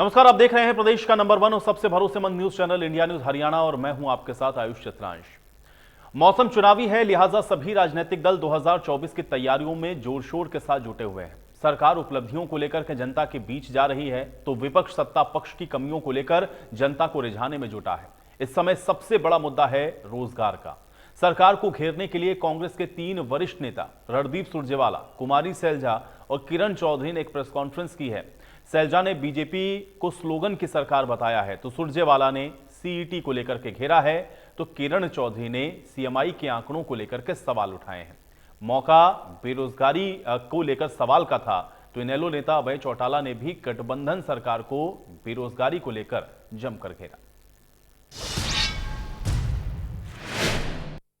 नमस्कार, आप देख रहे हैं प्रदेश का नंबर 1 और सबसे भरोसेमंद news channel India news Haryana और मैं हूं आपके साथ आयुष चित्रांश। मौसम चुनावी है, लिहाजा सभी राजनीतिक दल 2024 की तैयारियों में जोर शोर के साथ जुटे हुए हैं। सरकार उपलब्धियों को लेकर के जनता के बीच जा रही है तो विपक्ष सत्ता पक्ष की कमियों को लेकर जनता को रिझाने में जुटा है। इस समय सबसे बड़ा मुद्दा है रोजगार का। सरकार को घेरने के लिए कांग्रेस के 3 वरिष्ठ नेता रणदीप सुरजेवाला, कुमारी सैलजा और किरण चौधरी ने एक प्रेस कॉन्फ्रेंस की है। सैलजा ने बीजेपी को स्लोगन की सरकार बताया है तो सुरजेवाला ने सीईटी को लेकर के घेरा है तो किरण चौधरी ने सीएमआई के आंकड़ों को लेकर के सवाल उठाए हैं। मौका बेरोजगारी को लेकर सवाल का था तो इनेलो नेता अभय चौटाला ने भी गठबंधन सरकार को बेरोजगारी को लेकर जमकर घेरा।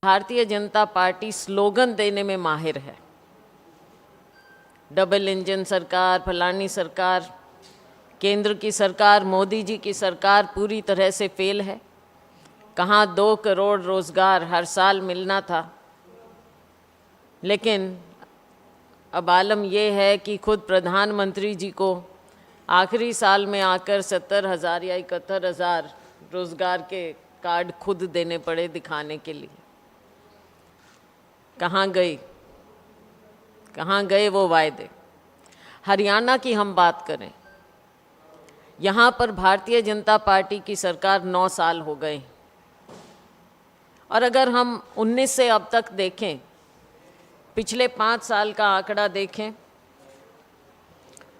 भारतीय जनता पार्टी स्लोगन देने में माहिर है। डबल इंजन सरकार, फलानी सरकार, केंद्र की सरकार, मोदी जी की सरकार पूरी तरह से फेल है। कहाँ 2 करोड़ रोजगार हर साल मिलना था, लेकिन अब आलम यह है कि खुद प्रधानमंत्री जी को आखिरी साल में आकर 70,000 या 71,000 रोजगार के कार्ड खुद देने पड़े दिखाने के लिए। कहाँ गए वो वायदे। हरियाणा की हम बात करें, यहाँ पर भारतीय जनता पार्टी की सरकार 9 साल हो गए और अगर हम 19 से अब तक देखें, पिछले 5 साल का आंकड़ा देखें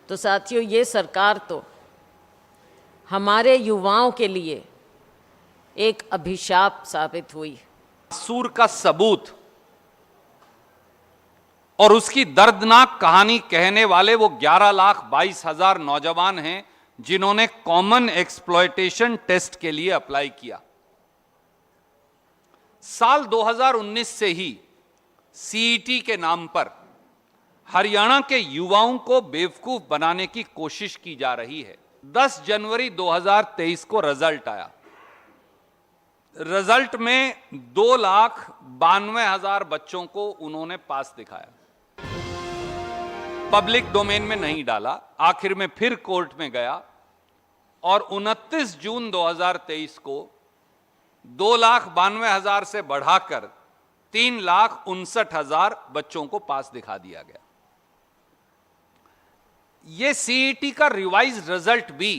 तो साथियों ये सरकार तो हमारे युवाओं के लिए एक अभिशाप साबित हुई। सूर का सबूत और उसकी दर्दनाक कहानी कहने वाले वो 11,22,000 नौजवान हैं जिन्होंने कॉमन एक्सप्लॉयटेशन टेस्ट के लिए अप्लाई किया। साल 2019 से ही सीईटी के नाम पर हरियाणा के युवाओं को बेवकूफ बनाने की कोशिश की जा रही है। 10 जनवरी 2023 को रिजल्ट आया। रिजल्ट में 2,92,000 बच्चों को उन्होंने पास दिखाया। पब्लिक डोमेन में नहीं डाला, आखिर में फिर कोर्ट में गया और 29 जून 2023 को 2,92,000 से बढ़ाकर 3,59,000 बच्चों को पास दिखा दिया गया। यह सीईटी का रिवाइज रिजल्ट भी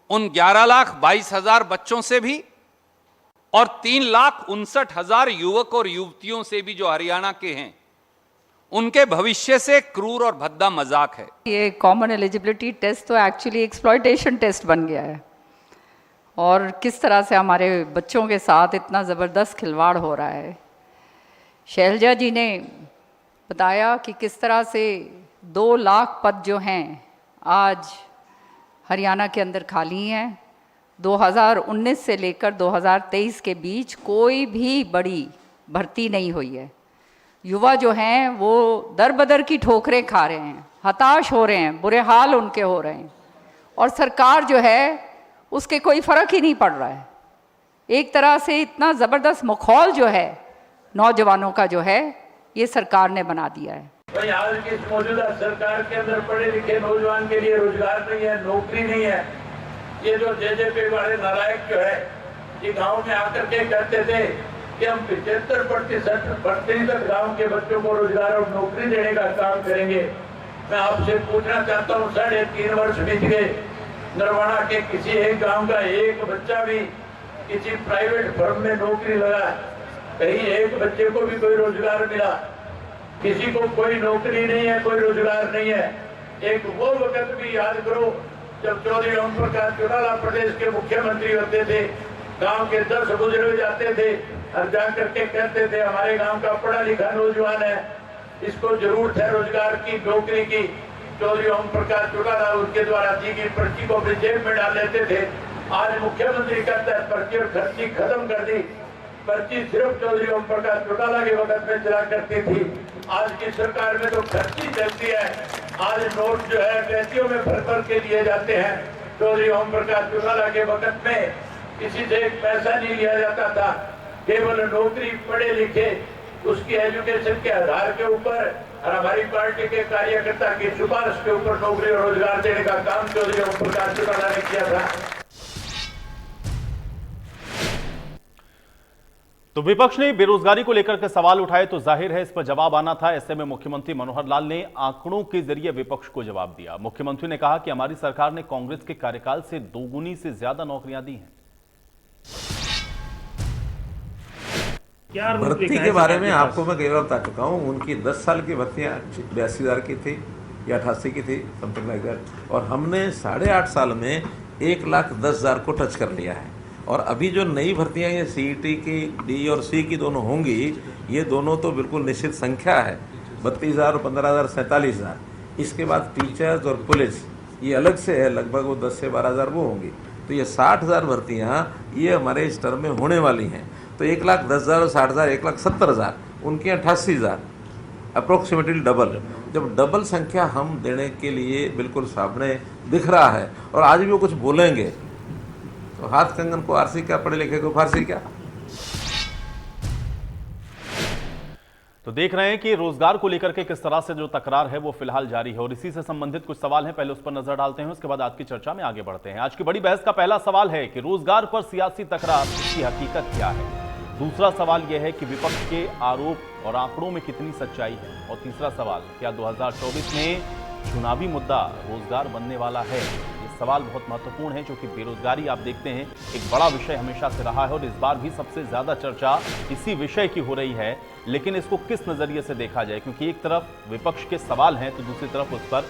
उन 11,22,000 बच्चों से भी और 3,59,000 युवक और युवतियों से भी जो हरियाणा के हैं, उनके भविष्य से क्रूर और भद्दा मजाक है। ये कॉमन एलिजिबिलिटी टेस्ट तो एक्चुअली एक्सप्लॉयटेशन टेस्ट बन गया है और किस तरह से हमारे बच्चों के साथ इतना ज़बरदस्त खिलवाड़ हो रहा है। शैलजा जी ने बताया कि किस तरह से 2 लाख पद जो हैं आज हरियाणा के अंदर खाली हैं। 2019 से लेकर 2023 के बीच कोई भी बड़ी भर्ती नहीं हुई है। युवा जो हैं वो दर बदर की ठोकरें खा रहे हैं, हताश हो रहे हैं, बुरे हाल उनके हो रहे हैं और सरकार जो है उसके कोई फ़र्क ही नहीं पड़ रहा है। एक तरह से इतना ज़बरदस्त माहौल जो है नौजवानों का जो है ये सरकार ने बना दिया है। भाई आज की मौजूदा सरकार के अंदर पढ़े लिखे नौजवान के लिए रोजगार नहीं है, नौकरी नहीं है। ये जो जेजेपी वाले नालायक जो है ये गाँव में आकर के कहते थे कि हम 75% गांव के बच्चों को रोजगार और नौकरी देने का काम करेंगे। मैं आपसे पूछना चाहता हूँ, 3.5 वर्ष बीत गए, नरवाना के किसी एक गांव का एक बच्चा भी किसी प्राइवेट फर्म में नौकरी लगा? कहीं एक बच्चे को भी कोई रोजगार मिला? किसी को कोई नौकरी नहीं है, कोई रोजगार नहीं है। एक वो वक्त भी याद करो जब चौधरी ओम प्रकाश चौटाला प्रदेश के मुख्यमंत्री होते थे, गांव के 10 बुजुर्ग जाते थे और जाकर के कहते थे हमारे गांव का पढ़ा लिखा नौजवान है, इसको जरूरत है रोजगार की, नौकरी की। चौधरी ओम प्रकाश चौटाला उसके द्वारा दी गई पर्ची को भी जेब में डाल लेते थे। आज मुख्यमंत्री कहता है पर्ची और खर्ची खत्म कर दी। पर्ची सिर्फ चौधरी ओम प्रकाश चौटाला के वक्त में चला करती थी, आज की सरकार में तो खर्ची चलती है। आज नोट जो है पैसियों में भर भर के लिए जाते हैं। चौधरी ओम प्रकाश चौटाला के वक्त में किसी से एक पैसा नहीं लिया जाता था, केवल नौकरी, पढ़े लिखे, उसकी एजुकेशन के आधार के ऊपर और हमारी पार्टी के कार्यकर्ता की सिफारिश के ऊपर नौकरी और रोजगार देने का काम चौधरी ओम प्रकाश चौटाला ने किया था। तो विपक्ष ने बेरोजगारी को लेकर के सवाल उठाए तो जाहिर है इस पर जवाब आना था। ऐसे में मुख्यमंत्री मनोहर लाल ने आंकड़ों के जरिए विपक्ष को जवाब दिया। मुख्यमंत्री ने कहा कि हमारी सरकार ने कांग्रेस के कार्यकाल से दोगुनी से ज्यादा नौकरियां दी हैं। भर्ती के बारे में आपको मैं कई बार बता चुका हूँ। उनकी 10 साल की भर्तियां 82,000 की थी या 88 की थी, समथिंग लाइक दैट। और हमने 8.5 साल में 1,10,000 को टच कर लिया है। और अभी जो नई भर्तियां ये सीईटी की डी और सी की दोनों होंगी, ये दोनों तो बिल्कुल निश्चित संख्या है, 32,000 और 15,000 47,000। इसके बाद टीचर्स और पुलिस ये अलग से है, लगभग वो 10 से 12,000 वो होंगी। तो ये 60,000 भर्तियां ये हमारे इस टर्म में होने वाली हैं। तो 1,10,000 और 60,000 1,70,000, उनकी 88,000, अप्रोक्सीमेटली डबल। जब डबल संख्या हम देने के लिए बिल्कुल सामने दिख रहा है और आज भी वो कुछ बोलेंगे तो हाथ कंगन को आरसी क्या, पढ़े लिखे को फारसी क्या। तो देख रहे हैं कि रोजगार को लेकर के किस तरह से जो तकरार है वो फिलहाल जारी है और इसी से संबंधित कुछ सवाल हैं, पहले उस पर नजर डालते हैं, उसके बाद आज की चर्चा में आगे बढ़ते हैं। आज की बड़ी बहस का पहला सवाल है कि रोजगार पर सियासी तकरार की हकीकत क्या है। दूसरा सवाल यह है कि विपक्ष के आरोप और आंकड़ों में कितनी सच्चाई है। और तीसरा सवाल, क्या 2024 में चुनावी मुद्दा रोजगार बनने वाला है। ये सवाल बहुत महत्वपूर्ण है क्योंकि बेरोजगारी आप देखते हैं एक बड़ा विषय हमेशा से रहा है और इस बार भी सबसे ज्यादा चर्चा इसी विषय की हो रही है। लेकिन इसको किस नजरिए से देखा जाए, क्योंकि एक तरफ विपक्ष के सवाल हैं तो दूसरी तरफ उस पर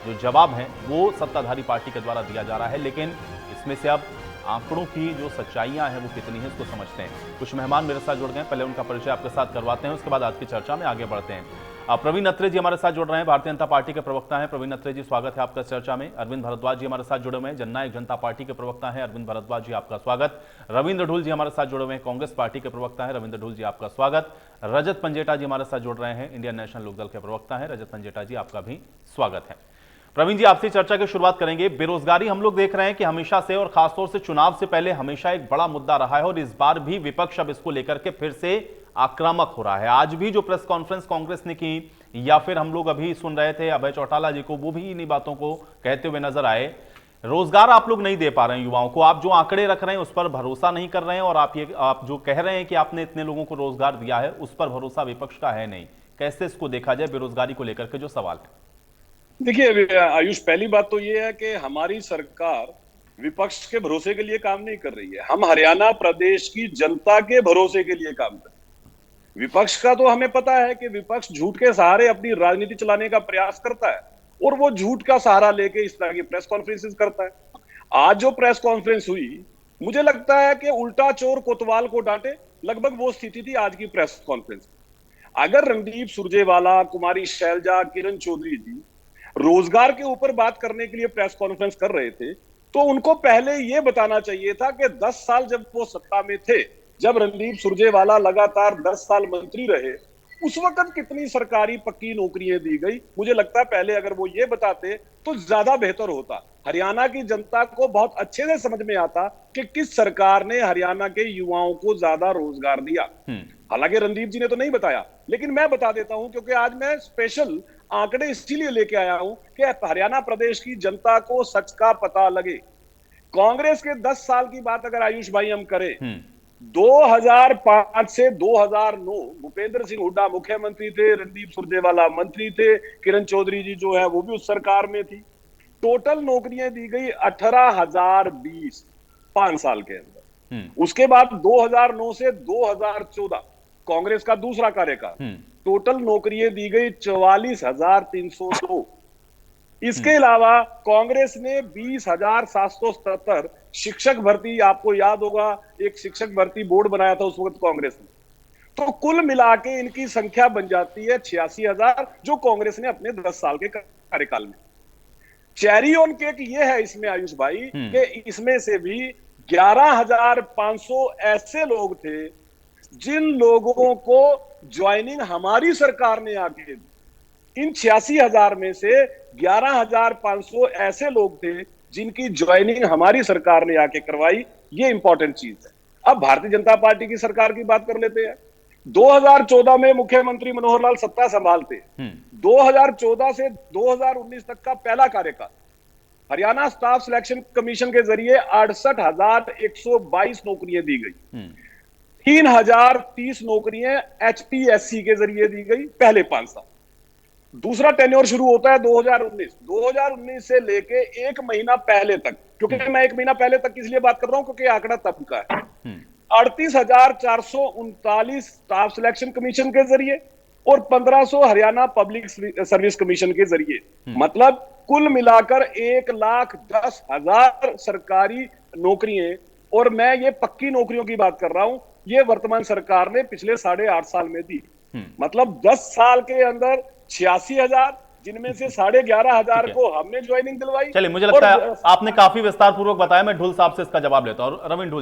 जो जवाब है वो सत्ताधारी पार्टी के द्वारा दिया जा रहा है। लेकिन इसमें से अब आंकड़ों की जो सच्चाइयां हैं वो कितनी है इसको समझते हैं। कुछ मेहमान मेरे साथ जुड़ गए, पहले उनका परिचय आपके साथ करवाते हैं, उसके बाद आज की चर्चा में आगे बढ़ते हैं। प्रवीण अत्रे जी हमारे साथ जुड़ रहे हैं, भारतीय जनता पार्टी के प्रवक्ता हैं। प्रवीण अत्रे जी, स्वागत है आपका चर्चा में। अरविंद भारद्वाज जी हमारे साथ जुड़े हुए हैं, जननायक जनता पार्टी के प्रवक्ता हैं। अरविंद भारद्वाज जी आपका स्वागत। रविंद्र ढूल जी हमारे साथ जुड़े हुए हैं, कांग्रेस पार्टी के प्रवक्ता हैं। रविंद्र ढूल जी आपका स्वागत। रजत पंजेटा जी हमारे साथ जुड़ रहे हैं, इंडियन नेशनल लोकदल के प्रवक्ता हैं। रजत पंजेटा जी आपका भी स्वागत है। प्रवीण जी, आपसे चर्चा की शुरुआत करेंगे। बेरोजगारी हम लोग देख रहे हैं कि हमेशा से और खासतौर से चुनाव से पहले हमेशा एक बड़ा मुद्दा रहा है और इस बार भी विपक्ष अब इसको लेकर के फिर से आक्रामक हो रहा है। आज भी जो प्रेस कॉन्फ्रेंस कांग्रेस ने की या फिर हम लोग अभी सुन रहे थे अभय चौटाला जी को, वो भी इन्हीं बातों को कहते हुए नजर आए। रोजगार आप लोग नहीं दे पा रहे हैं युवाओं को, आप जो आंकड़े रख रहे हैं उस पर भरोसा नहीं कर रहे हैं और आप जो कह रहे हैं कि आपने इतने लोगों को रोजगार दिया है उस पर भरोसा विपक्ष का है नहीं। कैसे इसको देखा जाए बेरोजगारी को लेकर के जो सवाल है? देखिए आयुष, पहली बात तो ये है कि हमारी सरकार विपक्ष के भरोसे के लिए काम नहीं कर रही है। हम हरियाणा प्रदेश की जनता के भरोसे के लिए काम कर रहे हैं। विपक्ष का तो हमें पता है कि विपक्ष झूठ के सहारे अपनी राजनीति चलाने का प्रयास करता है और वो झूठ का सहारा लेके इस तरह की प्रेस कॉन्फ्रेंसेस करता है। आज जो प्रेस कॉन्फ्रेंस हुई, मुझे लगता है कि उल्टा चोर कोतवाल को डांटे, लगभग वो स्थिति थी आज की प्रेस कॉन्फ्रेंस। अगर रणदीप सुरजेवाला, कुमारी शैलजा, किरण चौधरी जी रोजगार के ऊपर बात करने के लिए प्रेस कॉन्फ्रेंस कर रहे थे तो उनको पहले यह बताना चाहिए था कि 10 साल जब वो सत्ता में थे, जब रणदीप सुरजेवाला लगातार 10 साल मंत्री रहे, उस वक्त कितनी सरकारी पक्की नौकरियां दी गई। मुझे लगता है पहले अगर वो ये बताते तो ज्यादा बेहतर होता। हरियाणा की जनता को बहुत अच्छे से समझ में आता कि किस सरकार ने हरियाणा के युवाओं को ज्यादा रोजगार दिया। हालांकि रणदीप जी ने तो नहीं बताया, लेकिन मैं बता देता हूं क्योंकि आज मैं स्पेशल आंकड़े इसीलिए लेके आया हूं कि हरियाणा प्रदेश की जनता को सच का पता लगे। कांग्रेस के 10 साल की बात अगर आयुष भाई हम करें, 2005 से 2009 भूपेंद्र सिंह हुड्डा मुख्यमंत्री थे, रणदीप सुरजेवाला मंत्री थे, किरण चौधरी जी जो है वो भी उस सरकार में थी। टोटल नौकरियां दी गई 18,020 5 साल के अंदर। उसके बाद 2009 से 2014 कांग्रेस का दूसरा कार्यकाल, टोटल नौकरियां दी गई 44,302। इसके अलावा कांग्रेस ने 20,777 शिक्षक भर्ती, आपको याद होगा एक शिक्षक भर्ती बोर्ड बनाया था उस वक्त कांग्रेस ने, तो कुल मिला के इनकी संख्या बन जाती है 86,000 जो कांग्रेस ने अपने 10 साल के कार्यकाल में। चेरी ऑन केक ये है इसमें आयुष भाई कि इसमें से भी 11,500 ऐसे लोग थे जिन लोगों को ज्वाइनिंग हमारी सरकार ने आके दी। इन 86,000 में से 11,500 ऐसे लोग थे जिनकी ज्वाइनिंग हमारी सरकार ने आके करवाई। ये इंपॉर्टेंट चीज है। अब भारतीय जनता पार्टी की सरकार की बात कर लेते हैं। 2014 में मुख्यमंत्री मनोहर लाल सत्ता संभालते, 2014 से 2019 तक का पहला कार्यकाल हरियाणा स्टाफ सिलेक्शन कमीशन के जरिए 68,122 नौकरियां दी गई, 3,030 नौकरियां HPSC के जरिए दी गई पहले 5 साल। दूसरा टेन्योर शुरू होता है 2019 से लेके 1 महीना पहले तक, क्योंकि मैं 1 महीना पहले तक इसलिए बात कर रहा हूं क्योंकि आंकड़ा तब का है। 38,439 स्टाफ सिलेक्शन कमीशन के जरिए और 1,500 हरियाणा पब्लिक सर्विस कमीशन के जरिए, मतलब कुल मिलाकर 1,10,000 सरकारी नौकरियां। और मैं ये पक्की नौकरियों की बात कर रहा हूं, ये वर्तमान सरकार ने पिछले 8.5 साल में दी। मतलब 10 साल के अंदर 86,000, जिनमें से 11,500 को हमने ज्वाइनिंग दिलवाई। चलिए, मुझे लगता है आपने काफी विस्तार पूर्वक बताया। मैं ढुल साहब से इसका जवाब लेता हूं। रविंद्र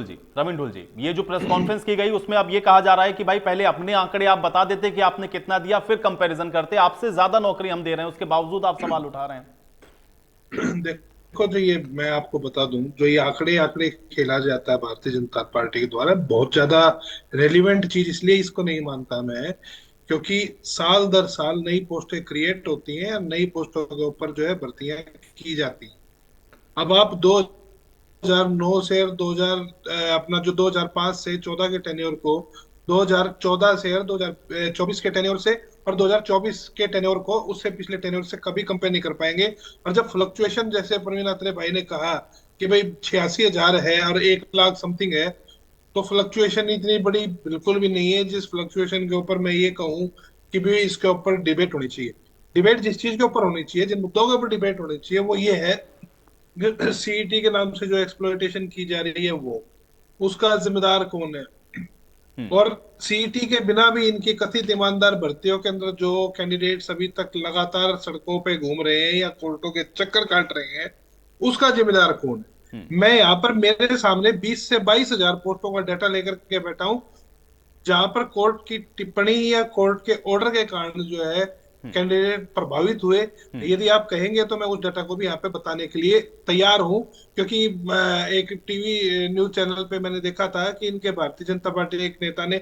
ढुल जी, ये जो प्रेस कॉन्फ्रेंस की गई उसमें अब ये कहा जा रहा है कि भाई पहले अपने आंकड़े आप बता देते कि आपने कितना दिया, फिर कंपैरिजन करते। आपसे ज्यादा नौकरी हम दे रहे हैं, उसके बावजूद आप सवाल उठा रहे हैं। देखो, जो ये मैं आपको बता दूं, जो ये आंकड़े खेला जाता है भारतीय जनता पार्टी के द्वारा, बहुत ज्यादा रेलिवेंट चीज इसलिए इसको नहीं मानता मैं, क्योंकि साल दर साल नई पोस्टें क्रिएट होती हैं और नई पोस्टों के ऊपर जो है भर्तियां की जाती हैं। अब आप 2009 से 2005 से 14 के टेन्योर को 2014 से 2024 के टेन्योर से और 2024 के टेन्योर को उससे पिछले टेन्योर से कभी कंपेयर नहीं कर पाएंगे। और जब फ्लक्चुएशन, जैसे प्रवीण अत्रे भाई ने कहा कि भाई 86,000 है और 1 लाख समथिंग है, तो फ्लक्चुएशन इतनी बड़ी बिल्कुल भी नहीं है जिस फ्लक्चुएशन के ऊपर मैं ये कहूं कि भाई इसके ऊपर डिबेट होनी चाहिए। डिबेट जिस चीज के ऊपर होनी चाहिए, जिन मुद्दों के ऊपर डिबेट होनी चाहिए, वो ये है सीईटी के नाम से जो एक्सप्लॉयटेशन की जा रही है, वो उसका जिम्मेदार कौन है। और सीईटी के बिना भी इनकी कथित ईमानदार भर्तियों के अंदर जो कैंडिडेट्स अभी तक लगातार सड़कों पे घूम रहे हैं या कोर्टों के चक्कर काट रहे हैं, उसका जिम्मेदार कौन है। मैं यहाँ पर मेरे सामने 20 से 22,000 पोस्टों का डाटा लेकर के बैठा हूं, जहां पर कोर्ट की टिप्पणी या कोर्ट के ऑर्डर के कारण जो है कैंडिडेट प्रभावित हुए। यदि आप कहेंगे तो मैं उस डाटा को भी यहाँ पे बताने के लिए तैयार हूं, क्योंकि एक टीवी न्यूज चैनल पे मैंने देखा था कि इनके भारतीय जनता पार्टी के एक नेता ने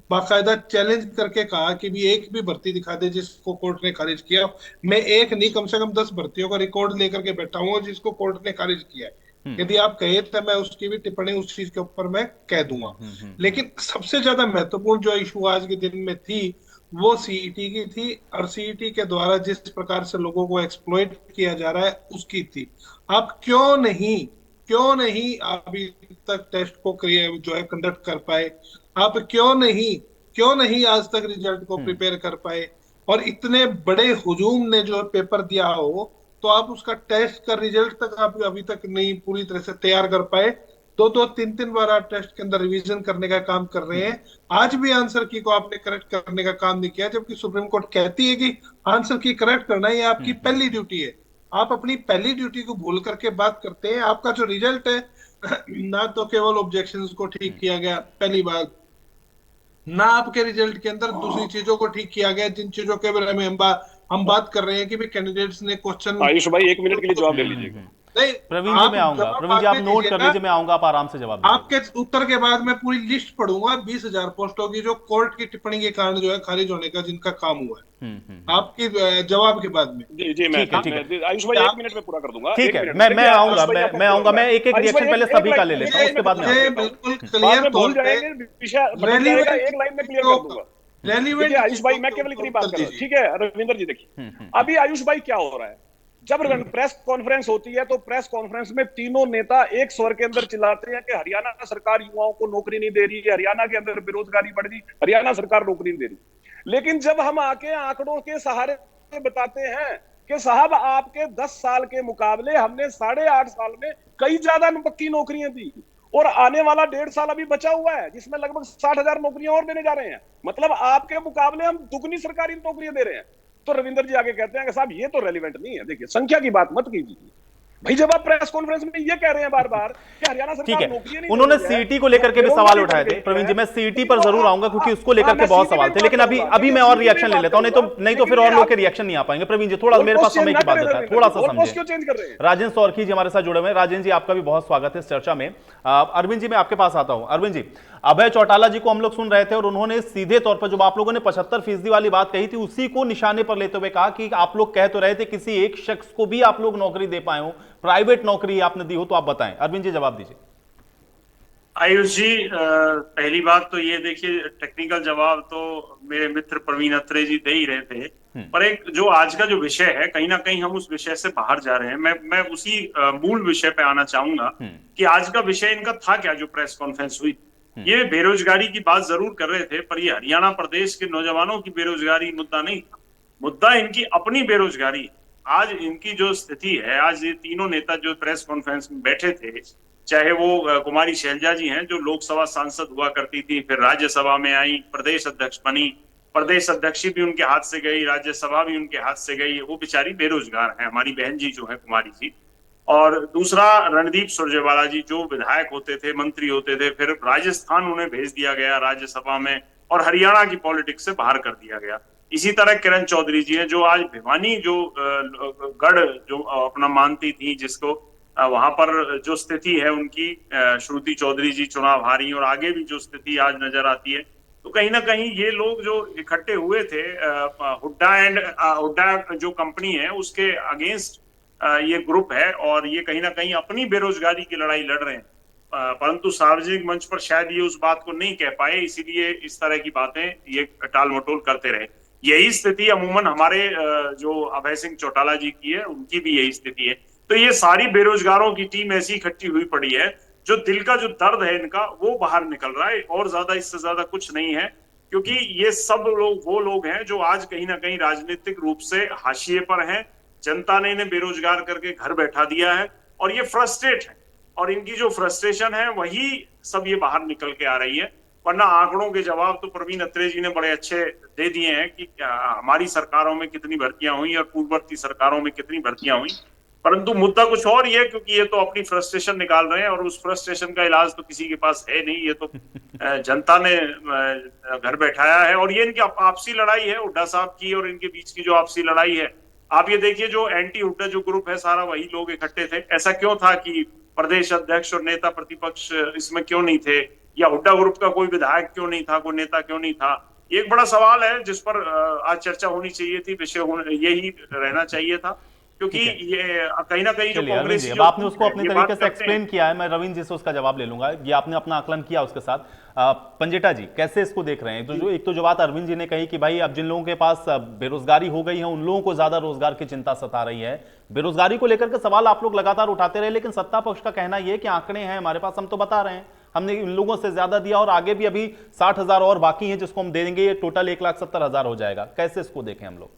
बाकायदा चैलेंज करके कहा कि भी एक भी भर्ती दिखा दे जिसको कोर्ट ने खारिज किया। मैं एक नहीं, कम से कम 10 भर्तियों का रिकॉर्ड लेकर के बैठा हूँ जिसको कोर्ट ने खारिज किया है। यदि आप कहे तो मैं उसकी भी टिप्पणी उस चीज के ऊपर मैं कह दूंगा। लेकिन सबसे ज्यादा महत्वपूर्ण जो इशू आज के दिन में थी, वो सीईटी की थी, और सीईटी के द्वारा जिस प्रकार से लोगों को एक्सप्लॉइट किया जा रहा है उसकी थी। आप क्यों नहीं अभी तक टेस्ट को जो है कंडक्ट कर पाए, आप क्यों नहीं आज तक रिजल्ट को प्रिपेयर कर पाए, और इतने बड़े हुजूम ने जो पेपर दिया हो तो आप उसका टेस्ट का रिजल्ट तक आप अभी तक नहीं पूरी तरह से तैयार कर पाए। 2-3 बार आप टेस्ट के अंदर रिवीजन करने का काम कर रहे हैं, आज भी आंसर की को आपने करेक्ट करने का काम नहीं किया, जबकि सुप्रीम कोर्ट कहती है कि आंसर की करेक्ट करना ये आपकी पहली ड्यूटी है। आप अपनी पहली ड्यूटी को भूल करके बात करते हैं। आपका जो रिजल्ट है, ना तो केवल ऑब्जेक्शंस को ठीक किया गया पहली बार, ना आपके रिजल्ट के अंदर दूसरी चीजों को ठीक किया गया, जिन चीजों के बारे में हम बात कर रहे हैं कि भी कैंडिडेट्स ने क्वेश्चन। आयुष भाई 1 मिनट के लिए जवाब ले लीजिएगा। नहीं, प्रवीण जी मैं आऊंगा, प्रवीण जी आप नोट कर लीजिए, मैं आऊंगा, आप आराम से जवाब दीजिए। आपके उत्तर के बाद मैं पूरी लिस्ट पढ़ूंगा 20,000 पोस्टों की जो कोर्ट की टिप्पणी के कारण जो है खारिज होने का जिनका काम हुआ है। आपकी जवाब के बाद में। जी मैं आयुष भाई 1 मिनट में पूरा कर दूंगा। ठीक है, मैं आऊंगा, मैं एक रिएक्शन पहले सभी का ले लेता हूं, उसके बाद में बिल्कुल क्लियर तौर पे एक लाइन में क्लियर कर दूंगा। देखिए आयुष भाई, मैं केवल इतनी बात कर रहा हूं, ठीक है रविंदर जी। देखिए अभी आयुष भाई क्या हो रहा है, जब प्रेस कॉन्फ्रेंस होती है तो प्रेस कॉन्फ्रेंस में तीनों नेता एक स्वर के अंदर चिल्लाते हैं कि हरियाणा सरकार युवाओं को नौकरी नहीं दे रही है, हरियाणा के अंदर बेरोजगारी बढ़ रही, हरियाणा सरकार नौकरी नहीं दे रही। लेकिन जब हम आके आंकड़ों के सहारे बताते हैं कि साहब आपके 10 साल के मुकाबले हमने 8.5 साल में कई ज्यादा पक्की नौकरियां दी, और आने वाला 1.5 साल अभी बचा हुआ है जिसमें लगभग 60,000 नौकरियां और देने जा रहे हैं, मतलब आपके मुकाबले हम दुगनी सरकारी नौकरियां दे रहे हैं। तो रविंदर जी आगे कहते हैं कि साहब ये तो रेलिवेंट नहीं है। देखिए संख्या की बात मत कीजिए, भाई जब आप प्रेस कॉन्फ्रेंस में ये कह रहे हैं बार बार कि हरियाणा ठीक सरकार है, नौकरियां नहीं उन्होंने दे रही है, सीईटी को लेकर के भी सवाल उठाए थे प्रवीण जी। मैं सीईटी पर जरूर आऊंगा क्योंकि उसको लेकर के बहुत सवाल थे, लेकिन अभी मैं और रिएक्शन ले लेता हूं, नहीं तो फिर और लोग के रिएक्शन नहीं आ पाएंगे। प्रवीण जी थोड़ा मेरे पास समय की बात है, थोड़ा सा समझें। क्यों चेंज कर रहे हैं? राजेंद्र सौरखी जी हमारे साथ जुड़े हुए हैं। राजेंद्र जी आपका भी बहुत स्वागत है इस चर्चा में। अरविंद जी मैं आपके पास आता हूं। अरविंद जी, अभय चौटाला जी को हम लोग सुन रहे थे और उन्होंने सीधे तौर पर जो आप लोगों ने 75% वाली बात कही थी उसी को निशाने पर लेते हुए कहा कि आप लोग कह तो रहे थे किसी एक शख्स को भी आप लोग नौकरी दे पाए हो, प्राइवेट नौकरी आपने दी हो, तो आप बताएं। अरविंद जी जवाब दीजिए। आयुष जी, पहली बात तो ये देखिए, टेक्निकल जवाब तो मेरे मित्र प्रवीण अत्रे जी दे ही रहे थे, पर एक जो आज का जो विषय है, कहीं ना कहीं हम उस विषय से बाहर जा रहे हैं। मैं उसी मूल विषय पे आना चाहूंगा कि आज का विषय इनका था क्या जो प्रेस कॉन्फ्रेंस हुई। ये बेरोजगारी की बात जरूर कर रहे थे, पर ये हरियाणा प्रदेश के नौजवानों की बेरोजगारी मुद्दा नहीं था, मुद्दा इनकी अपनी बेरोजगारी। आज इनकी जो स्थिति है, आज ये तीनों नेता जो प्रेस कॉन्फ्रेंस में बैठे थे, चाहे वो कुमारी शैलजा जी हैं जो लोकसभा सांसद हुआ करती थी, फिर राज्यसभा में आई, प्रदेश अध्यक्ष बनी, प्रदेश अध्यक्ष भी उनके हाथ से गई, राज्यसभा भी उनके हाथ से गई, वो बेचारी बेरोजगार है, हमारी बहन जी जो है कुमारी जी। और दूसरा रणदीप सुरजेवाला जी जो विधायक होते थे, मंत्री होते थे, फिर राजस्थान उन्हें भेज दिया गया राज्यसभा में और हरियाणा की पॉलिटिक्स से बाहर कर दिया गया। इसी तरह किरण चौधरी जी हैं जो आज भिवानी जो गढ़ जो अपना मानती थी, जिसको वहां पर जो स्थिति है उनकी, श्रुति चौधरी जी चुनाव हारी और आगे भी जो स्थिति आज नजर आती है, तो कहीं ना कहीं ये लोग जो इकट्ठे हुए थे, हुड्डा जो कंपनी है उसके अगेंस्ट ये ग्रुप है और ये कहीं ना कहीं अपनी बेरोजगारी की लड़ाई लड़ रहे हैं, परंतु सार्वजनिक मंच पर शायद ये उस बात को नहीं कह पाए, इसीलिए इस तरह की बातें ये टाल मटोल करते रहे। यही स्थिति अमूमन हमारे जो अभय सिंह चौटाला जी की है, उनकी भी यही स्थिति है। तो ये सारी बेरोजगारों की टीम ऐसी इकट्ठी हुई पड़ी है, जो दिल का जो दर्द है इनका वो बाहर निकल रहा है, और ज्यादा इससे ज्यादा कुछ नहीं है, क्योंकि ये सब लोग वो लोग हैं जो आज कहीं ना कहीं राजनीतिक रूप से हाशिए पर हैं। जनता ने इन्हें बेरोजगार करके घर बैठा दिया है और ये फ्रस्ट्रेट है, और इनकी जो फ्रस्ट्रेशन है वही सब ये बाहर निकल के आ रही है। वरना आंकड़ों के जवाब तो प्रवीण अत्रे जी ने बड़े अच्छे दे दिए हैं कि हमारी सरकारों में कितनी भर्तियां हुई और पूर्ववर्ती सरकारों में कितनी भर्तियां हुई, परंतु मुद्दा कुछ और ही है, क्योंकि ये तो अपनी फ्रस्ट्रेशन निकाल रहे हैं और उस फ्रस्ट्रेशन का इलाज तो किसी के पास है नहीं, ये तो जनता ने घर बैठाया है। और ये इनकी आपसी लड़ाई है, हुड्डा साहब की और इनके बीच की जो आपसी लड़ाई है। आप ये देखिए, जो एंटी हुड्डा जो ग्रुप है सारा वही लोग इकट्ठे थे। ऐसा क्यों था कि प्रदेश अध्यक्ष और नेता प्रतिपक्ष इसमें क्यों नहीं थे, या हुड्डा ग्रुप का कोई विधायक क्यों नहीं था, कोई नेता क्यों नहीं था? ये एक बड़ा सवाल है जिस पर आज चर्चा होनी चाहिए थी, विषय यही रहना चाहिए था, क्योंकि ये कहीं ना कहीं जो कांग्रेस, अब आपने उसको अपने तरीके से एक्सप्लेन किया है, मैं रविंद्र जी से उसका जवाब ले लूंगा। ये आपने अपना आकलन किया उसके साथ। पंजेटा जी कैसे इसको देख रहे हैं? तो एक तो जो बात अरविंद जी ने कही कि भाई अब जिन लोगों के पास बेरोजगारी हो गई है उन लोगों को ज्यादा रोजगार की चिंता सता रही है। बेरोजगारी को लेकर के सवाल आप लोग लगातार उठाते रहे, लेकिन सत्ता पक्ष का कहना यह कि आंकड़े हैं हमारे पास, हम तो बता रहे हैं हमने इन लोगों से ज्यादा दिया और आगे भी अभी 60,000 और बाकी हैं जिसको हम दे देंगे, ये टोटल 1,70,000 हो जाएगा। कैसे इसको देखें हम लोग?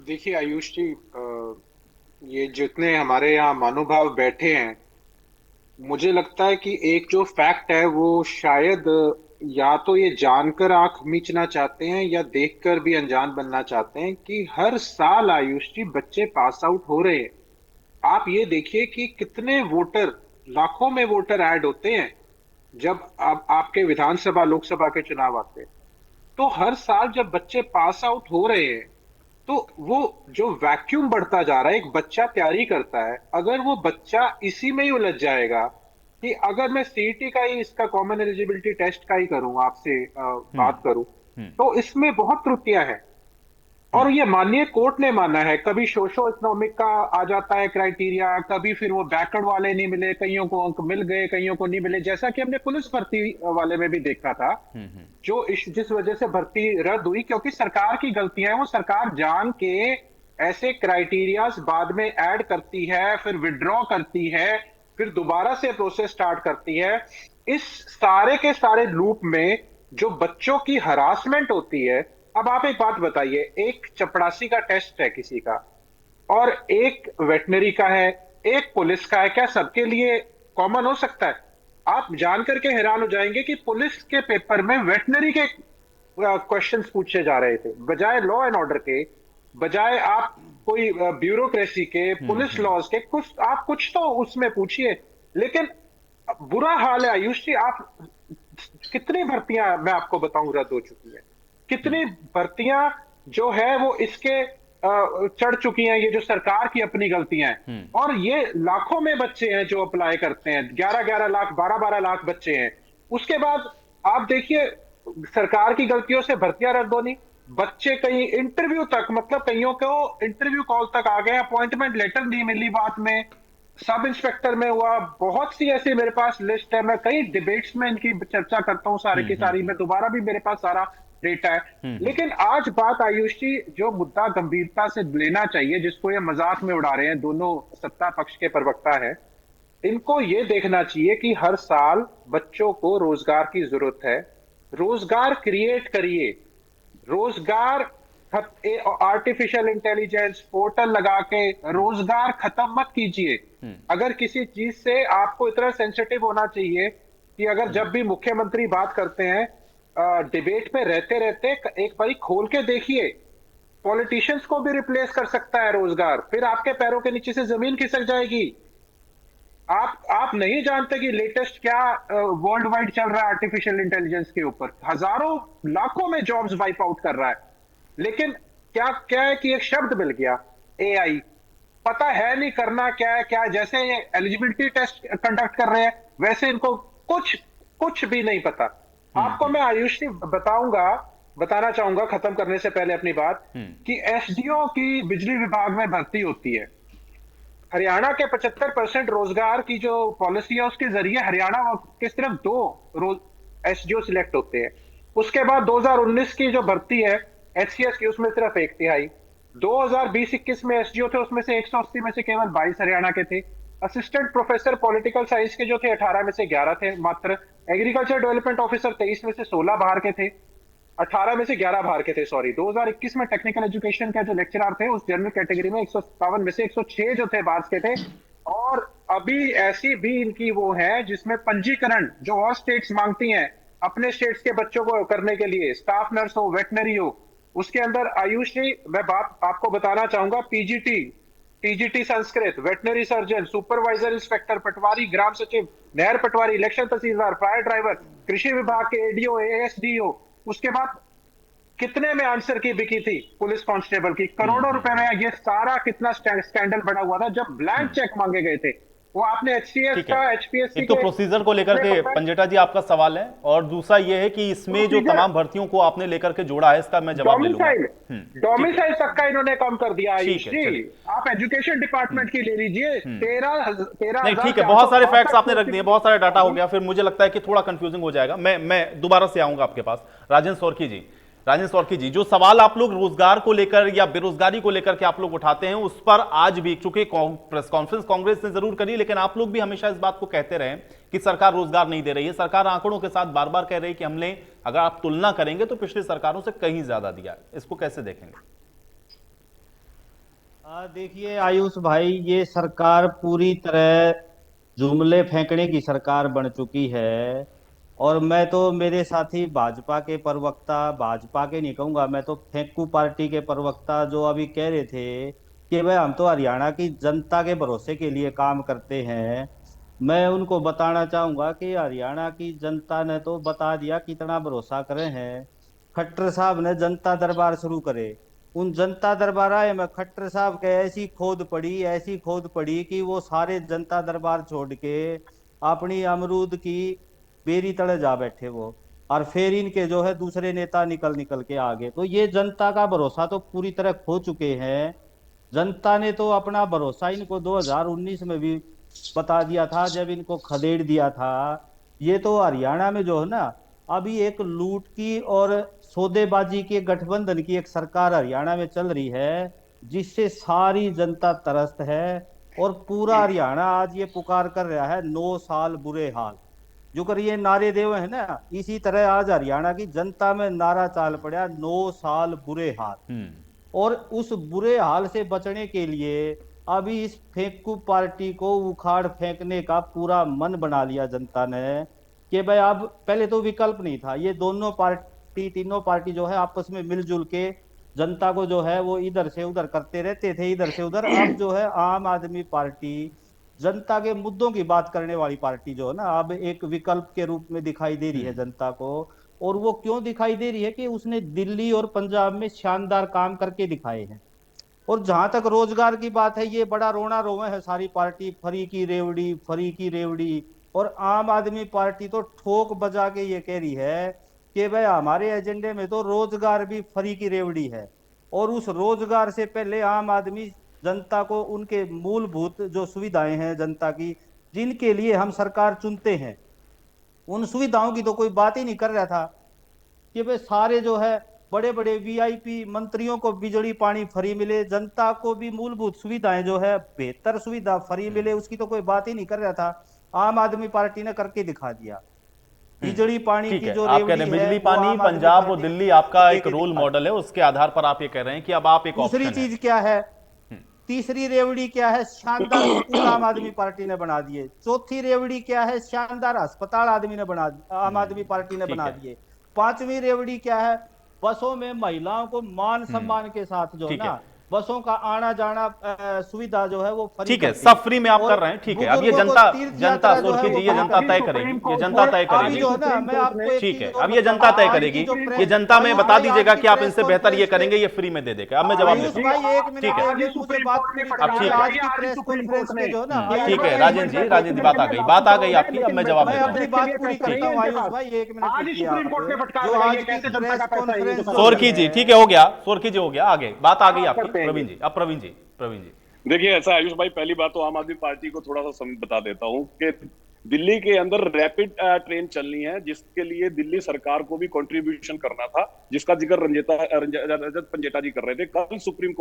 देखिए आयुष जी, ये जितने हमारे यहाँ महानुभाव बैठे हैं, मुझे लगता है कि एक जो फैक्ट है वो शायद या तो ये जानकर आंख मीचना चाहते हैं या देखकर भी अनजान बनना चाहते हैं कि हर साल आयुष जी बच्चे पास आउट हो रहे हैं। आप ये देखिए कि कितने वोटर, लाखों में वोटर ऐड होते हैं जब आपके विधानसभा लोकसभा के चुनाव आते हैं। तो हर साल जब बच्चे पास आउट हो रहे हैं तो वो जो वैक्यूम बढ़ता जा रहा है, एक बच्चा तैयारी करता है, अगर वो बच्चा इसी में ही उलझ जाएगा कि अगर मैं सीईटी का ही, इसका कॉमन एलिजिबिलिटी टेस्ट का ही करूं, आपसे बात करूं, तो इसमें बहुत त्रुटियां हैं। और ये माननीय कोर्ट ने माना है, कभी सोशो इकोनॉमिक का आ जाता है क्राइटेरिया, कभी फिर वो बैकवर्ड वाले नहीं मिले, कईयों को अंक मिल गए, कईयों को नहीं मिले, जैसा कि हमने पुलिस भर्ती वाले में भी देखा था, जो जिस वजह से भर्ती रद्द हुई, क्योंकि सरकार की गलतियां हैं। वो सरकार जान के ऐसे क्राइटेरियाज बाद में ऐड करती है, फिर विड्रॉ करती है, फिर दोबारा से प्रोसेस स्टार्ट करती है। इस सारे के सारे लूप में जो बच्चों की हरासमेंट होती है, अब आप एक बात बताइए, एक चपड़ासी का टेस्ट है किसी का और एक वेटनरी का है, एक पुलिस का है, क्या सबके लिए कॉमन हो सकता है? आप जान करके हैरान हो जाएंगे कि पुलिस के पेपर में वेटनरी के क्वेश्चंस पूछे जा रहे थे, बजाय लॉ एंड ऑर्डर के, बजाय आप कोई ब्यूरोक्रेसी के, पुलिस लॉज के, कुछ तो उसमें पूछिए। लेकिन बुरा हाल है आयुष जी, आप कितनी भर्तियां मैं आपको बताऊं रद्द हो चुकी है, कितनी भर्तियां जो है वो इसके चढ़ चुकी हैं, ये जो सरकार की अपनी गलतियां हैं। और ये लाखों में बच्चे हैं जो अप्लाई करते हैं, 11-11 लाख 12-12 लाख बच्चे हैं। उसके बाद आप देखिए सरकार की गलतियों से भर्तियां रद्द होनी, बच्चे कहीं इंटरव्यू तक, मतलब कईयों को इंटरव्यू कॉल तक आ गए, अपॉइंटमेंट लेटर नहीं मिली बात में, सब इंस्पेक्टर में हुआ। बहुत सी ऐसी मेरे पास लिस्ट है, मैं कई डिबेट्स में इनकी चर्चा करता हूं सारी की सारी, मैं दोबारा भी मेरे पास सारा डेटा है। लेकिन आज बात आयुष जी, जो मुद्दा गंभीरता से लेना चाहिए, जिसको ये मजाक में उड़ा रहे हैं दोनों सत्ता पक्ष के प्रवक्ता है, इनको ये देखना चाहिए कि हर साल बच्चों को रोजगार की जरूरत है, रोजगार क्रिएट करिए, रोजगार, आर्टिफिशियल इंटेलिजेंस पोर्टल लगा के रोजगार खत्म मत कीजिए। अगर किसी चीज से आपको इतना सेंसिटिव होना चाहिए कि अगर जब भी मुख्यमंत्री बात करते हैं डिबेट पे रहते रहते एक बारी खोल के देखिए, पॉलिटिशियंस को भी रिप्लेस कर सकता है रोजगार, फिर आपके पैरों के नीचे से जमीन खिसक जाएगी। आप नहीं जानते कि लेटेस्ट क्या वर्ल्ड वाइड चल रहा है आर्टिफिशियल इंटेलिजेंस के ऊपर, हजारों लाखों में जॉब्स वाइप आउट कर रहा है। लेकिन क्या है कि एक शब्द मिल गया एआई, पता है नहीं करना क्या है क्या, जैसे एलिजिबिलिटी टेस्ट कंडक्ट कर रहे हैं वैसे इनको कुछ भी नहीं पता। आपको मैं आयुष जी बताना चाहूंगा खत्म करने से पहले अपनी बात, कि एसडीओ की बिजली विभाग में भर्ती होती है। हरियाणा के 75% रोजगार की जो पॉलिसी है उसके जरिए हरियाणा के सिर्फ 2 एसडीओ सिलेक्ट होते हैं। उसके बाद 2019 की जो भर्ती है एचसीएस की, उसमें सिर्फ 1/3। 2020-21 में एसडीओ थे, उसमें से 180 में से केवल 22 हरियाणा के थे। असिस्टेंट प्रोफेसर पॉलिटिकल साइंस के जो थे 18 में से 11 थे मात्र। एग्रीकल्चर डेवलपमेंट ऑफिसर 23 में से 16 बाहर के थे, 18 में से 11 बाहर के थे, सॉरी। 2021 में टेक्निकल एजुकेशन के जो लेक्चरर थे उस जनरल कैटेगरी में 157 में से 106 जो थे बाहर के थे। और अभी ऐसी भी इनकी वो है जिसमें पंजीकरण जो और स्टेट्स मांगती हैं अपने स्टेट्स के बच्चों को करने के लिए, स्टाफ नर्स हो, वेटनरी हो, उसके अंदर आयुष जी मैं बात आपको बताना चाहूंगा, PGT, TGT Sanskrit, veterinary surgeon, supervisor inspector, patwari, ग्राम सचिव, नहर patwari, election tehsildar, fire driver, कृषि विभाग के एडीओ, एएसडीओ। उसके बाद कितने में आंसर की बिकी थी पुलिस कांस्टेबल की, करोड़ों रुपए में। ये सारा कितना स्कैंडल बना हुआ था जब ब्लैंक चेक मांगे गए थे। वो आपने एचसीएस का, एचपीएससी एक तो प्रोसीजर को लेकर के पंजेटा जी आपका सवाल है, और दूसरा ये है कि इसमें जो तमाम भर्तियों को आपने लेकर के जोड़ा है इसका मैं जवाब ले लूंगा। डोमिसाइल तक का इन्होंने कम कर दिया आयुष जी। आप एजुकेशन डिपार्टमेंट की ले लीजिए, 13 नहीं ठीक है, बहुत सारे फैक्ट्स आपने रख दिए, बहुत सारे डाटा हो गया, फिर मुझे लगता है कि थोड़ा कंफ्यूजिंग हो जाएगा। मैं दोबारा से आऊंगा आपके पास। राजेंद्र सौरकी जी, जो सवाल आप लोग रोजगार को लेकर या बेरोजगारी को लेकर के आप लोग उठाते हैं, उस पर आज भी चूंकि प्रेस कॉन्फ्रेंस कांग्रेस ने जरूर करी, लेकिन आप लोग भी हमेशा इस बात को कहते रहे कि सरकार रोजगार नहीं दे रही है। सरकार आंकड़ों के साथ बार बार कह रही है कि हमने, अगर आप तुलना करेंगे तो पिछली सरकारों से कहीं ज्यादा दिया है। इसको कैसे देखेंगे? देखिए आयुष भाई, ये सरकार पूरी तरह जुमले फेंकने की सरकार बन चुकी है। और मैं तो, मेरे साथी भाजपा के प्रवक्ता, भाजपा के नहीं कहूंगा मैं तो, फेंकू पार्टी के प्रवक्ता जो अभी कह रहे थे कि भाई हम तो हरियाणा की जनता के भरोसे के लिए काम करते हैं, मैं उनको बताना चाहूंगा कि हरियाणा की जनता ने तो बता दिया कितना भरोसा करे हैं। खट्टर साहब ने जनता दरबार शुरू करे, उन जनता दरबार आए में खट्टर साहब के ऐसी खोद पड़ी कि वो सारे जनता दरबार छोड़ के अपनी अमरूद की बेरी तले जा बैठे वो, और फिर इनके जो है दूसरे नेता निकल के आगे। तो ये जनता का भरोसा तो पूरी तरह खो चुके हैं। जनता ने तो अपना भरोसा इनको 2019 में भी बता दिया था जब इनको खदेड़ दिया था। ये तो हरियाणा में जो है ना, अभी एक लूट की और सौदेबाजी के गठबंधन की एक सरकार हरियाणा में चल रही है, जिससे सारी जनता त्रस्त है। और पूरा हरियाणा आज ये पुकार कर रहा है 9 साल बुरे हाल, जो कर ये नारे देव है ना, इसी तरह आज हरियाणा की जनता में नारा चाल पड़ा 9 साल बुरे हाल। और उस बुरे हाल से बचने के लिए अभी इस फेंकू पार्टी को उखाड़ फेंकने का पूरा मन बना लिया जनता ने कि भाई अब, पहले तो विकल्प नहीं था, ये दोनों पार्टी, तीनों पार्टी जो है आपस में मिलजुल के जनता को जो है वो इधर से उधर करते रहते थे, इधर से उधर। अब जो है आम आदमी पार्टी जनता के मुद्दों की बात करने वाली पार्टी जो है ना, अब एक विकल्प के रूप में दिखाई दे रही है जनता को। और वो क्यों दिखाई दे रही है कि उसने दिल्ली और पंजाब में शानदार काम करके दिखाए हैं। और जहां तक रोजगार की बात है, ये बड़ा रोना रोवे है सारी पार्टी, फ्री की रेवड़ी, फ्री की रेवड़ी। और आम आदमी पार्टी तो ठोक बजा के ये कह रही है कि भाई हमारे एजेंडे में तो रोजगार भी फ्री की रेवड़ी है। और उस रोजगार से पहले आम आदमी जनता को उनके मूलभूत जो सुविधाएं हैं जनता की, जिनके लिए हम सरकार चुनते हैं, उन सुविधाओं की तो कोई बात ही नहीं कर रहा था कि भाई सारे जो है बड़े बड़े वीआईपी मंत्रियों को बिजली पानी फ्री मिले, जनता को भी मूलभूत सुविधाएं जो है बेहतर सुविधा फ्री मिले, उसकी तो कोई बात ही नहीं कर रहा था। आम आदमी पार्टी ने करके दिखा दिया। बिजली पानी ठीक की है, जो आप कह रहे हैं बिजली पानी पंजाब और दिल्ली आपका एक रोल मॉडल है, उसके आधार पर आप ये कह रहे हैं कि अब आप एक दूसरी चीज क्या है, तीसरी रेवड़ी क्या है, शानदार स्कूल आम आदमी पार्टी ने बना दिए। चौथी रेवड़ी क्या है, शानदार अस्पताल आम आदमी पार्टी ने बना दिए। पांचवी रेवड़ी क्या है, बसों में महिलाओं को मान सम्मान के साथ जो है ना, बसों का आना जाना सुविधा जो है वो ठीक है, सब फ्री में आप कर रहे हैं। ठीक है, अब ये जनता सोरखी जी, ये जनता तय करेगी, ये जनता तय करेगी। ठीक है, अब ये जनता तय करेगी, ये जनता में बता दीजिएगा कि आप इनसे बेहतर ये करेंगे, ये फ्री में दे देगा। अब मैं जवाब देता हूँ। ठीक है, ठीक है, राजेंद्र जी बात आ गई आपकी, अब मैं जवाब देता हूँ। सोरखी जी, ठीक है, हो गया, सोरखी जी हो गया, आगे बात आ गई आपकी। प्रवीण जी, अब प्रवीण जी देखिए, ऐसा आयुष भाई, पहली बात तो आम आदमी पार्टी को थोड़ा सा बता देता हूं कि दिल्ली के अंदर रैपिड ट्रेन चलनी है, जिसके लिए दिल्ली सरकार को भी कंट्रीब्यूशन करना था, जिसका जिक्र रजत पंजेटा जी कर रहे थे। कल सुप्रीम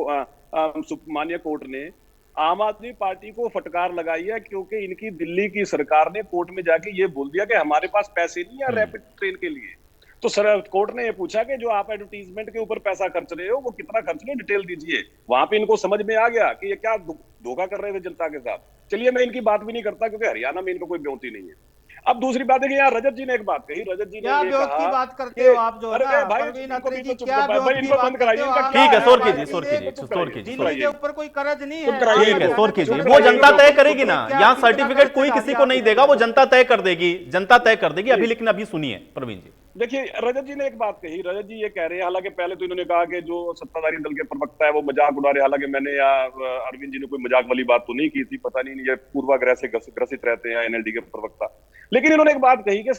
माननीय कोर्ट ने आम आदमी पार्टी को फटकार लगाई है, क्योंकि इनकी दिल्ली की सरकार ने कोर्ट में जाके ये बोल दिया कि हमारे पास पैसे नहीं है रैपिड ट्रेन के लिए। तो सर, कोर्ट ने ये पूछा कि जो आप एडवर्टीजमेंट के ऊपर पैसा खर्च रहे हो वो कितना खर्च रहे हो, डिटेल दीजिए। वहां पे इनको समझ में आ गया कि ये क्या धोखा कर रहे थे जनता के साथ। चलिए, मैं इनकी बात भी नहीं करता, क्योंकि हरियाणा में इनको कोई ब्योंती नहीं है। अब दूसरी बात है कि यहाँ रजत जी ने एक बात कही, रजत जी ने ये कहा की बात करते हो आप जो अरे भाई, इनको बंद कराइए। ठीक है, सोरखी जी ऊपर कोई कर्ज नहीं है। ठीक है, सोरखी जी, वो जनता तय करेगी ना, यहाँ सर्टिफिकेट कोई किसी को नहीं देगा, वो जनता तय कर देगी, जनता तय कर देगी। अभी लेकिन अभी सुनिए प्रवीण जी। देखिए, रजत जी ने एक बात कही, रजत जी ये कह रहे हैं, हालांकि पहले तो इन्होंने कहा कि जो सत्ताधारी दल के प्रवक्ता है वो मजाक उड़ा रहे, हालांकि मैंने या अरविंद जी ने कोई मजाक वाली बात तो नहीं की थी, पता नहीं ये पूर्वाग्रह से ग्रसित रहते हैं एनएलडी के प्रवक्ता। लेकिन इन्होंने एक बात कही कि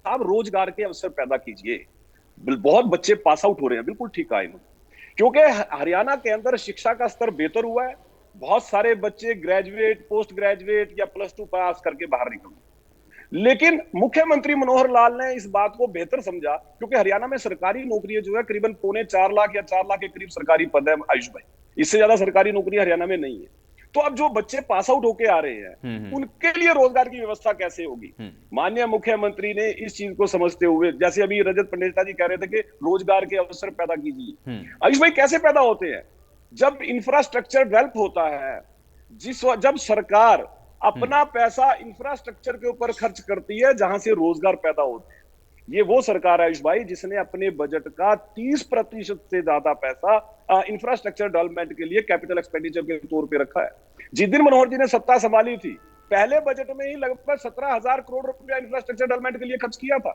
आप रोजगार के अवसर पैदा कीजिए, बहुत बच्चे पास आउट हो रहे हैं। बिल्कुल ठीक कहा इन्होंने, क्योंकि हरियाणा के अंदर शिक्षा का स्तर बेहतर हुआ है, बहुत सारे बच्चे ग्रेजुएट, पोस्ट ग्रेजुएट या +2 पास करके बाहर निकल। लेकिन मुख्यमंत्री मनोहर लाल ने इस बात को बेहतर समझा, क्योंकि हरियाणा में सरकारी नौकरियां जो है करीबन 4.25 लाख या 4 लाख के करीब सरकारी पद है आयुष भाई, इससे ज्यादा सरकारी नौकरियां हरियाणा में नहीं है। तो अब जो बच्चे पास आउट होके आ रहे हैं उनके लिए रोजगार की व्यवस्था कैसे होगी? माननीय मुख्यमंत्री ने इस चीज को समझते हुए, जैसे अभी रजत पंडेटा जी कह रहे थे कि रोजगार के अवसर पैदा कीजिए। आयुष भाई, कैसे पैदा होते हैं? जब इंफ्रास्ट्रक्चर डेवलप होता है, जब सरकार अपना पैसा इंफ्रास्ट्रक्चर के ऊपर खर्च करती है, जहां से रोजगार पैदा होते हैं। ये वो सरकार है आयुष भाई जिसने अपने बजट का 30% से ज्यादा पैसा इंफ्रास्ट्रक्चर डेवलपमेंट के लिए कैपिटल एक्सपेंडिचर के तौर पे रखा है। जिस दिन मनोहर जी ने सत्ता संभाली थी, पहले बजट में ही लगभग 17,000 करोड़ रुपया इंफ्रास्ट्रक्चर डेवलपमेंट के लिए खर्च किया था,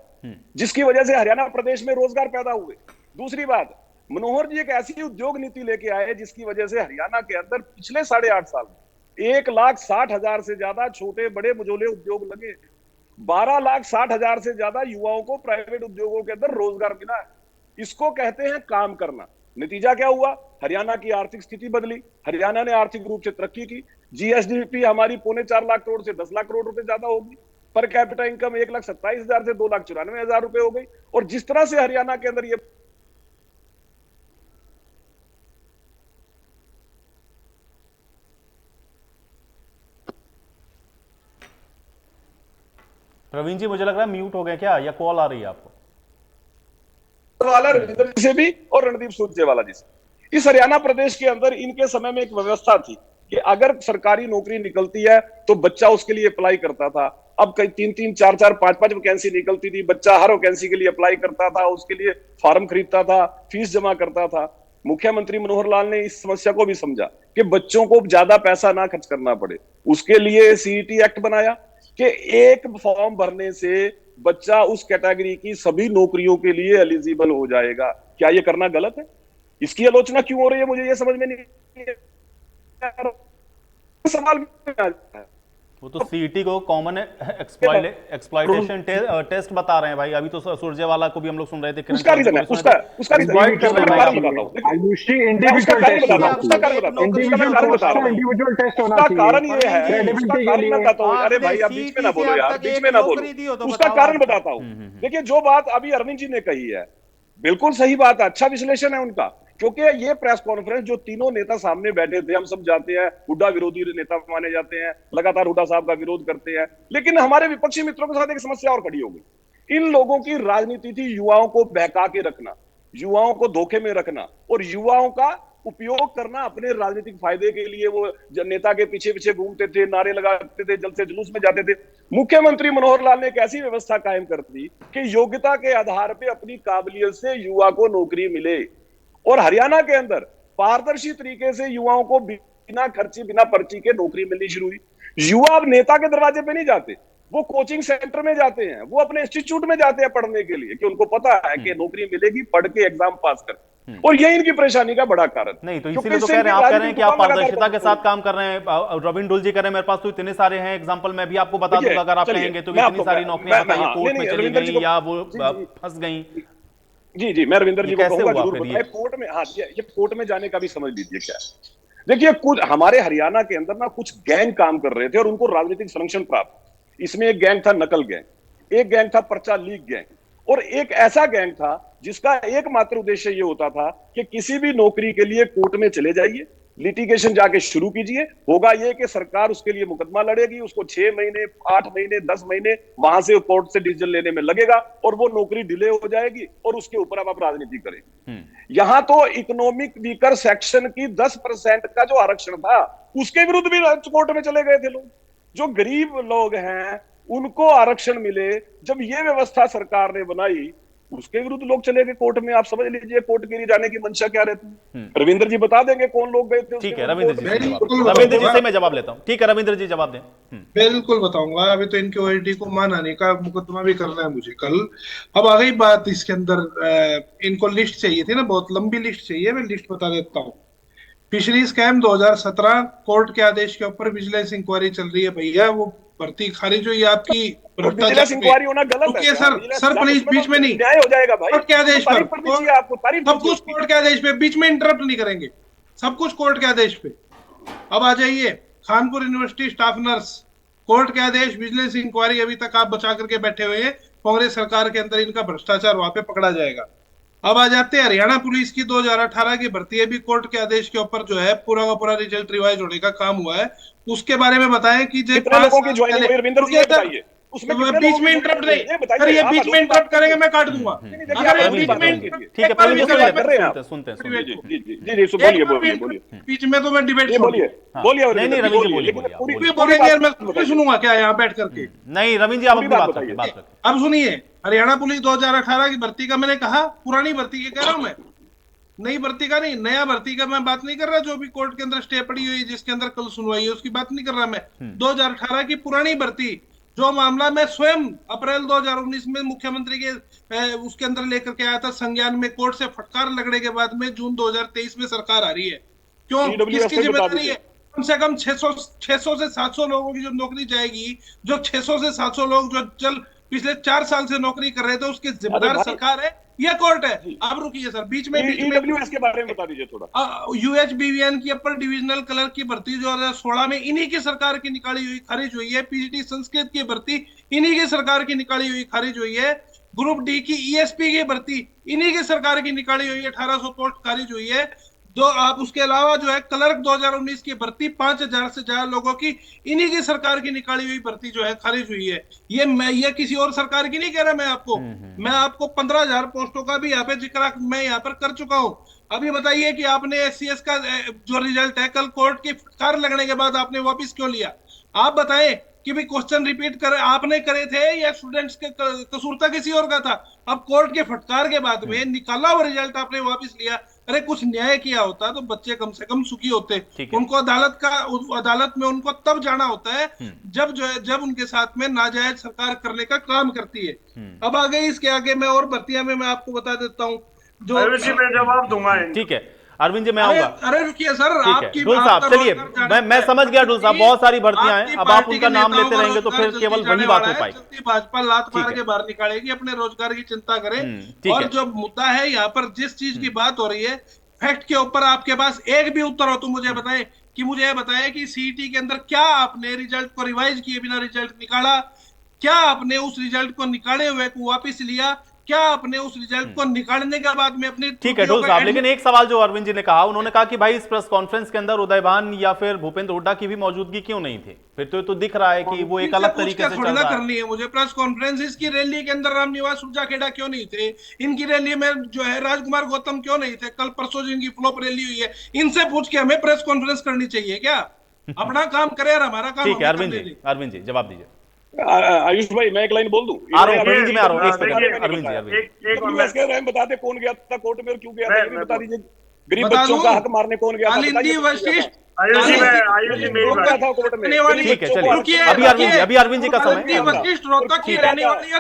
जिसकी वजह से हरियाणा प्रदेश में रोजगार पैदा हुए। दूसरी बात, मनोहर जी एक ऐसी उद्योग नीति लेके आए जिसकी वजह से हरियाणा के अंदर पिछले 8.5 साल में 1,60,000 से ज्यादा छोटे बड़े मझोले उद्योग लगे, 12,60,000 से ज्यादा युवाओं को प्राइवेट उद्योगों के अंदर रोजगार मिला है। इसको कहते हैं काम करना। नतीजा क्या हुआ? हरियाणा की आर्थिक स्थिति बदली, हरियाणा ने आर्थिक रूप से तरक्की की, जीएसडीपी हमारी 4.25 लाख करोड़ से 10 लाख करोड़ रुपए ज्यादा होगी, पर कैपिटा इनकम 1,27,000 से 2,94,000 रुपए हो गई। और जिस तरह से हरियाणा के अंदर ये प्रवीण जी, मुझे लग रहा है म्यूट हो गए क्या, या कॉल आ रही है आपको? वाला रविंद्र जी से भी और रणदीप सुरजेवाला जी से। इस हरियाणा प्रदेश के अंदर इनके समय में एक व्यवस्था थी कि अगर सरकारी नौकरी निकलती है तो बच्चा उसके लिए अप्लाई करता था। अब कई 3-3, 4-4, 5-5 वैकेंसी निकलती थी, बच्चा हर वैकेंसी के लिए अप्लाई करता था, उसके लिए फॉर्म खरीदता था, फीस जमा करता था। मुख्यमंत्री मनोहर लाल ने इस समस्या को भी समझा कि बच्चों को ज्यादा पैसा ना खर्च करना पड़े, उसके लिए सीईटी एक्ट बनाया कि एक फॉर्म भरने से बच्चा उस कैटेगरी की सभी नौकरियों के लिए एलिजिबल हो जाएगा। क्या ये करना गलत है? इसकी आलोचना क्यों हो रही है, मुझे ये समझ में नहीं सवाल आ जाता है। वो तो सीईटी को कॉमन एक्सप्लॉइटेशन टेस्ट बता रहे हैं भाई। अभी तो सुरजेवाला को भी हम लोग सुन रहे थे, उसका रीजन है, उसका Exploit कर रहे हैं भाई। आयुष जी इंडिविजुअल टेस्ट होना चाहिए, इंडिविजुअल टेस्ट होना चाहिए। कारण ये है, उसका कारण मैं बताता हूं। अरे भाई आप बीच में ना बोलो यार, बीच में ना बोलो, उसका कारण बताता हूं। देखिए जो बात अभी अरविंद जी ने कही है बिल्कुल सही बात है, अच्छा विश्लेषण है उनका, क्योंकि ये प्रेस कॉन्फ्रेंस जो तीनों नेता सामने बैठे थे, हम सब जाते हैं हुड्डा विरोधी नेता माने जाते हैं, लगातार हुड्डा साहब का विरोध करते हैं, लेकिन हमारे विपक्षी मित्रों के साथ एक समस्या और खड़ी हो गई। इन लोगों की राजनीति थी युवाओं को बहका के रखना, युवाओं को धोखे में रखना और युवाओं का उपयोग करना अपने राजनीतिक फायदे के लिए। वो नेता के पीछे पीछे घूमते थे, नारे लगाते थे, जलसे जुलूस में जाते थे। मुख्यमंत्री मनोहर लाल ने एक ऐसी व्यवस्था कायम कर दी कि योग्यता के आधार पर अपनी काबिलियत से युवा को नौकरी मिले, और हरियाणा के अंदर पारदर्शी तरीके से युवाओं को बिना खर्ची बिना पर्ची के नौकरी मिलनी शुरू हुई। युवा अब नेता के दरवाजे पे नहीं जाते, वो कोचिंग सेंटर में जाते हैं, वो अपने इंस्टीट्यूट में जाते हैं पढ़ने के लिए, कि उनको पता है कि नौकरी मिलेगी पढ़ के एग्जाम पास कर। और यही इनकी परेशानी का बड़ा कारण नहीं, तो इसीलिए तो कह रहे हैं, आप कह रहे हैं कि आप पारदर्शिता के साथ काम कर रहे हैं। रविंद्र डुल जी कह रहे हैं मेरे पास तो इतने सारे हैं एग्जांपल, मैं भी आपको बता दूंगा अगर आप कहेंगे तो। इतनी सारी नौकरियां बताइए कोर्ट में चली गई या वो फंस गई। जी मैं रविंदर जी को कहूंगा जरूर बताएं। कोर्ट में, हाँ ये कोर्ट में जाने का भी समझ लीजिए क्या है। देखिए कुछ हमारे हरियाणा के अंदर ना कुछ गैंग काम कर रहे थे और उनको राजनीतिक संरक्षण प्राप्त। इसमें एक गैंग था नकल गैंग, एक गैंग था पर्चा लीक गैंग, और एक ऐसा गैंग था जिसका एकमात्र उद्देश्य ये होता था कि किसी भी नौकरी के लिए कोर्ट में चले जाइए, लिटिगेशन जाके शुरू कीजिए, होगा ये कि सरकार उसके लिए मुकदमा लड़ेगी, उसको 6 महीने 8 महीने 10 महीने वहां से कोर्ट से डिसीजन लेने में लगेगा और वो नौकरी डिले हो जाएगी और उसके ऊपर अब आप राजनीति करेंगे। यहां तो इकोनॉमिक वीकर सेक्शन की 10% का जो आरक्षण था उसके विरुद्ध भी कोर्ट में चले गए थे लोग। जो गरीब लोग हैं उनको आरक्षण मिले, जब ये व्यवस्था सरकार ने बनाई उसके विरुद्ध लोग चले गए कोर्ट में। आप समझ लीजिए कोर्ट के लिए जाने की मंशा क्या रहती है। रविंद्र जी बता देंगे कौन लोग गए थे। ठीक है रविंद्र जी से मैं जवाब लेता हूँ। ठीक है रविंद्र जी जवाब दें। बिल्कुल बताऊंगा। अभी तो इनके ओएलटी को मान आने का मुकदमा भी करना है मुझे कल। अब आ गई बात इसके अंदर, इनको लिस्ट चाहिए थी ना, बहुत लंबी लिस्ट चाहिए, मैं लिस्ट बता देता हूँ। फिशरी स्कैम 2017 कोर्ट के आदेश के ऊपर विजिलेंस इंक्वायरी चल रही है भैया, वो भर्ती खारिज हुई आपकी। इंक्वायरी होना गलत है सर प्लीज बीच में नहीं, न्याय हो जाएगा भाई। कोर्ट के आदेश पे सब कुछ कोर्ट के आदेश पे, बीच में इंटरप्ट नहीं करेंगे, सब कुछ कोर्ट के आदेश पे। अब आ जाइए Khanpur university staff nurse, court के आदेश, विजिलेंस इंक्वायरी अभी तक आप बचा करके बैठे हुए हैं। कांग्रेस सरकार के अंदर इनका भ्रष्टाचार वहां पे पकड़ा जाएगा। अब आ जाते हैं हरियाणा पुलिस की 2018 की भर्ती है, भी कोर्ट के आदेश के ऊपर जो है पूरा का पूरा रिजल्ट रिवाइज होने का काम हुआ है। उसके बारे में बताएं कि जो उसमें बीच में इंटरप्ट नहीं, अगर ये बीच में इंटरप्ट करेंगे मैं काट दूंगा। अगर ये बीच में ठीक है सुनते बीच में तो मैं डिबेट बोलिए नहीं रविंद्र जी बोलेंगे, मैं सुनूंगा क्या यहाँ बैठ करके। नहीं रविंद्र जी आप अपनी बात रखिए। अब सुनिए, हरियाणा पुलिस 2018 की भर्ती का मैंने कहा, पुरानी भर्ती की कह रहा हूं मैं, नई भर्ती का नहीं, नया भर्ती का मैं बात नहीं कर रहा। जो भी कोर्ट के अंदर स्टे पड़ी हुई जिसके अंदर कल सुनवाई है उसकी बात नहीं कर रहा मैं। 2018 की पुरानी भर्ती, जो मामला मैं स्वयं अप्रैल 2019 में मुख्यमंत्री के उसके अंदर लेकर के आया था संज्ञान में, कोर्ट से फटकार लगने के बाद में जून 2023 में सरकार आ रही है। क्यों, किसकी जिम्मेदारी है? कम से कम 600 से 700 लोगों की जो नौकरी जाएगी, जो 600 से 700 लोग जो पिछले 4 साल से नौकरी कर रहे थे, उसकी जिम्मेदार सरकार है या कोर्ट है? आप रुकिए सर, बीच में ईडब्ल्यूएस के बारे में बता दीजिए थोड़ा। यूएचबीवीएन की अपर डिविजनल क्लर्क की भर्ती 2016 में इन्हीं की सरकार की निकाली हुई खारिज हुई है। पीजीटी संस्कृत की भर्ती इन्हीं की सरकार की निकाली हुई खारिज हुई है। ग्रुप डी की ईएसपी की भर्ती इन्हीं की सरकार की निकाली हुई 1800 पोस्ट खारिज हुई है। जो आप उसके अलावा जो है क्लर्क 2019 की भर्ती 5000 से ज्यादा लोगों की इन्हीं की सरकार की निकाली हुई भर्ती जो है खारिज हुई है। ये किसी और सरकार की नहीं कह रहा मैं आपको। मैं आपको 15,000 पोस्टों का भी यहाँ पे जिक्र मैं यहाँ पर कर चुका हूँ। अभी बताइए कि आपने एससीएस का जो रिजल्ट है कल कोर्ट की फटकार लगने के बाद आपने वापिस क्यों लिया? आप बताएं कि भी क्वेश्चन रिपीट करे आपने करे थे या स्टूडेंट्स के कसूर था किसी और का था। अब कोर्ट के फटकार के बाद में निकाला वो रिजल्ट आपने वापस लिया। अरे कुछ न्याय किया होता तो बच्चे कम से कम सुखी होते। उनको अदालत में उनको तब जाना होता है जब उनके साथ में नाजायज सरकार करने का काम करती है। अब आगे इसके आगे मैं और भर्तियां में मैं आपको बता देता हूँ जो मैं जवाब दूंगा। ठीक है अरविंद जी, मैं आऊंगा। अरे रुकिए सर, आपकी ढुल साहब चलिए, मैं समझ गया ढुल साहब, बहुत सारी भर्तियां हैं, अब आप उनका नाम लेते रहेंगे तो फिर केवल वही बात हो पाएगी। भाजपा लात मार के बाहर निकालेगी, अपने रोजगार की चिंता करें। और जो मुद्दा है यहाँ पर जिस चीज की बात हो रही है, फैक्ट के ऊपर आपके पास एक भी उत्तर हो तो मुझे बताएं कि सीईटी के अंदर क्या आपने रिजल्ट को रिवाइज किए बिना रिजल्ट निकाला, क्या आपने उस रिजल्ट को निकाले हुए को वापस लिया, क्या आपने उस रिजल्ट को निकालने के बाद में अपनी। ठीक है ढोल साहब, लेकिन एक सवाल जो अरविंद जी ने कहा, उन्होंने कहा कि भाई इस प्रेस कॉन्फ्रेंस के अंदर उदयभान या फिर भूपेंद्र हुड्डा की भी मौजूदगी क्यों नहीं थी? फिर तो दिख रहा है कि वो एक अलग तरीके से चल रहा है। करनी है मुझे प्रेस कॉन्फ्रेंस, इसकी रैली के अंदर रामनिवास सुरजा खेड़ा क्यों नहीं थे? इनकी रैली में जो है राजकुमार गौतम क्यों नहीं थे? कल परसों जिनकी फ्लॉप रैली हुई है, इनसे पूछ के हमें प्रेस कॉन्फ्रेंस करनी चाहिए क्या? अपना काम करे और हमारा काम। ठीक है अरविंद जी जवाब दीजिए। आयुष भाई मैं एक लाइन बोल दूं? अरविंद जी मैं आ रहा हूं, एक सेकंड अरविंद जी बता दे कौन गया था कोर्ट में और क्यों गया था, बता दीजिए। गरीब बच्चों का हक मारने कौन गया था? आयुष जी मेरी बात ठीक है, चलिए अभी अरविंद जी का समय।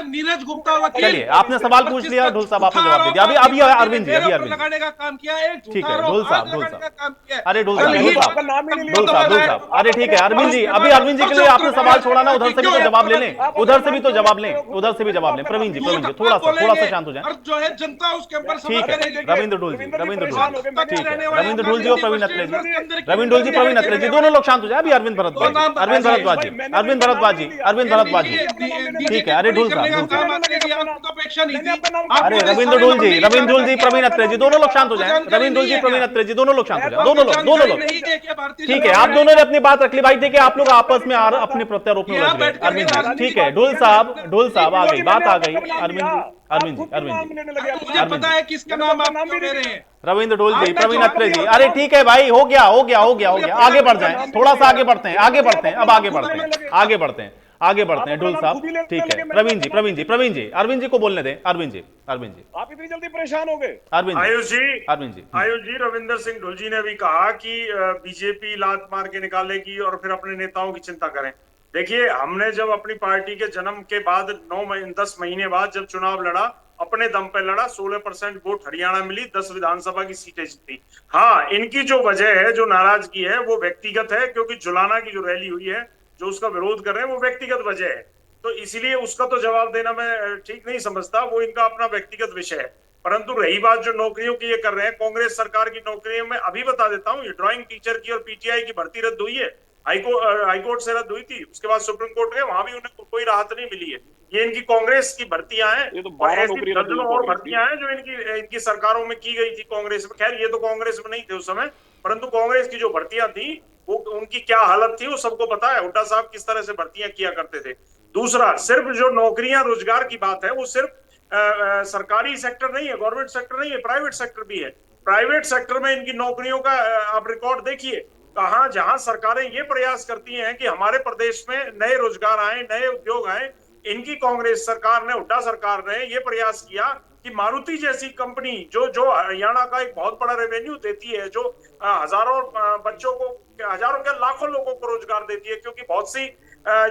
नीरज गुप्ता चलिए, आपने सवाल पूछ लिया ढोल साहब, आपने जवाब दे दिया। अभी अरविंद जी लगाने का काम किया। ठीक है ढोल साहब अरे ढोल साहब अरे ठीक है अरविंद जी, अभी अरविंद जी के लिए आपने सवाल छोड़ा ना, उधर से भी तो जवाब ले लें, उधर से भी जवाब लें। प्रवीण जी थोड़ा सा शांत हो जाए। जो है जनता उसके ऊपर ठीक है रविंद्र ढोल जी ठीक है, रविंद्र ढोल जी और प्रवीण अत्रे जी, रविंद्र जी प्रवीण अत्रे जी दोनों लोग शांत हो जाए। अभी अरविंद भारद्वाज जी ठीक है। अरे ढोल साहब अरे रविंद्र ढोल जी प्रवीण अत्रे जी दोनों लोग शांत हो जाए। रविंद्र ढोल जी प्रवीण अत्रे जी दोनों लोग शांत हो जाए, दोनों लोग ठीक है। आप दोनों ने अपनी बात रख ली भाई, देखिए आप लोग आपस में अपने प्रत्यारोप में लग गए। अरविंद जी ठीक है, ढोल साहब आ गई बात आ गई। अरविंद जी पता है किसका नाम आप ले रहे हैं? रविंद्र ढोल जी प्रवीण अत्रे जी। अरे ठीक है भाई, हो गया आगे बढ़ जाए, थोड़ा सा आगे बढ़ते हैं अब आगे बढ़ते हैं ढोल साहब ठीक है। प्रवीण जी अरविंद जी को बोलने दें। अरविंद जी आप इतनी जल्दी परेशान हो गए? आयुष जी रविंदर सिंह ढोल जी ने भी कहा कि बीजेपी लात मार के निकालेगी और फिर अपने नेताओं की चिंता करें। देखिए, हमने जब अपनी पार्टी के जन्म के बाद 10 महीने बाद जब चुनाव लड़ा, अपने दम पे लड़ा, 16% वोट हरियाणा मिली, 10 विधानसभा की सीटें जीती। हाँ, इनकी जो वजह है, जो नाराजगी है, वो व्यक्तिगत है, क्योंकि जुलाना की जो रैली हुई है, जो उसका विरोध कर रहे हैं, वो व्यक्तिगत वजह है। तो इसीलिए उसका तो जवाब देना मैं ठीक नहीं समझता, वो इनका अपना व्यक्तिगत विषय है। परंतु रही बात जो नौकरियों की ये कर रहे हैं, कांग्रेस सरकार की नौकरियों में अभी बता देता हूँ, ये ड्राइंग टीचर की और पीटीआई की भर्ती रद्द हुई है, हाईकोर्ट से रद्द हुई थी, उसके बाद सुप्रीम कोर्ट गए, वहां भी उन्हें कोई राहत नहीं मिली है। ये इनकी कांग्रेस की भर्तियां हैं, और ऐसी दर्जनों और भर्तियां हैं जो इनकी सरकारों में की गई थी कांग्रेस में। खैर, ये तो कांग्रेस में नहीं थे उस समय, परंतु कांग्रेस की जो भर्तियां थी वो उनकी क्या हालत थी वो सबको पता है। हुड्डा साहब किस तरह से भर्तियां किया करते थे। दूसरा, सिर्फ जो नौकरियां रोजगार की बात है, वो सिर्फ सरकारी सेक्टर नहीं है, गवर्नमेंट सेक्टर नहीं है, प्राइवेट सेक्टर भी है। प्राइवेट सेक्टर में इनकी नौकरियों का आप रिकॉर्ड देखिए, कहां जहां सरकारें ये प्रयास करती हैं कि हमारे प्रदेश में नए रोजगार आए, नए उद्योग आए, इनकी कांग्रेस सरकार ने, हुड्डा सरकार ने ये प्रयास किया कि मारुति जैसी कंपनी जो हरियाणा का एक बहुत बड़ा रेवेन्यू देती है, जो हजारों बच्चों को, हजारों क्या लाखों लोगों को रोजगार देती है, क्योंकि बहुत सी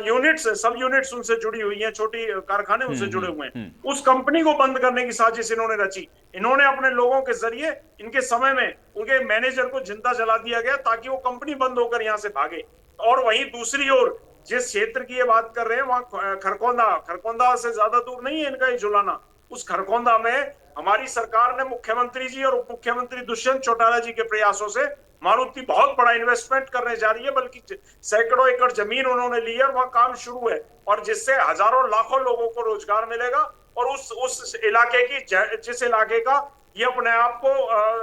यूनिट्स, सब यूनिट्स उनसे जुड़ी हुई हैं, छोटी कारखाने उनसे जुड़े हुए हैं। उस कंपनी को बंद करने की साजिश इन्होंने रची। इन्होंने अपने लोगों के जरिए, इनके समय में उनके मैनेजर को जिंदा जला दिया गया ताकि वो कंपनी बंद होकर यहाँ से भागे। और वहीं दूसरी ओर जिस क्षेत्र की ये बात कर रहे हैं, वहां खरकोंदा से ज्यादा दूर नहीं है इनका ये जुलाना। उस खरकोंदा में हमारी सरकार ने, मुख्यमंत्री जी और उप मुख्यमंत्री दुष्यंत चौटाला जी के प्रयासों से मारुति बहुत बड़ा इन्वेस्टमेंट करने जा रही है, बल्कि सैकड़ों एकड़ जमीन उन्होंने ली है और वहां काम शुरू है, और जिससे हजारों लाखों लोगों को रोजगार मिलेगा। और उस इलाके की, जिस इलाके का ये अपने आप को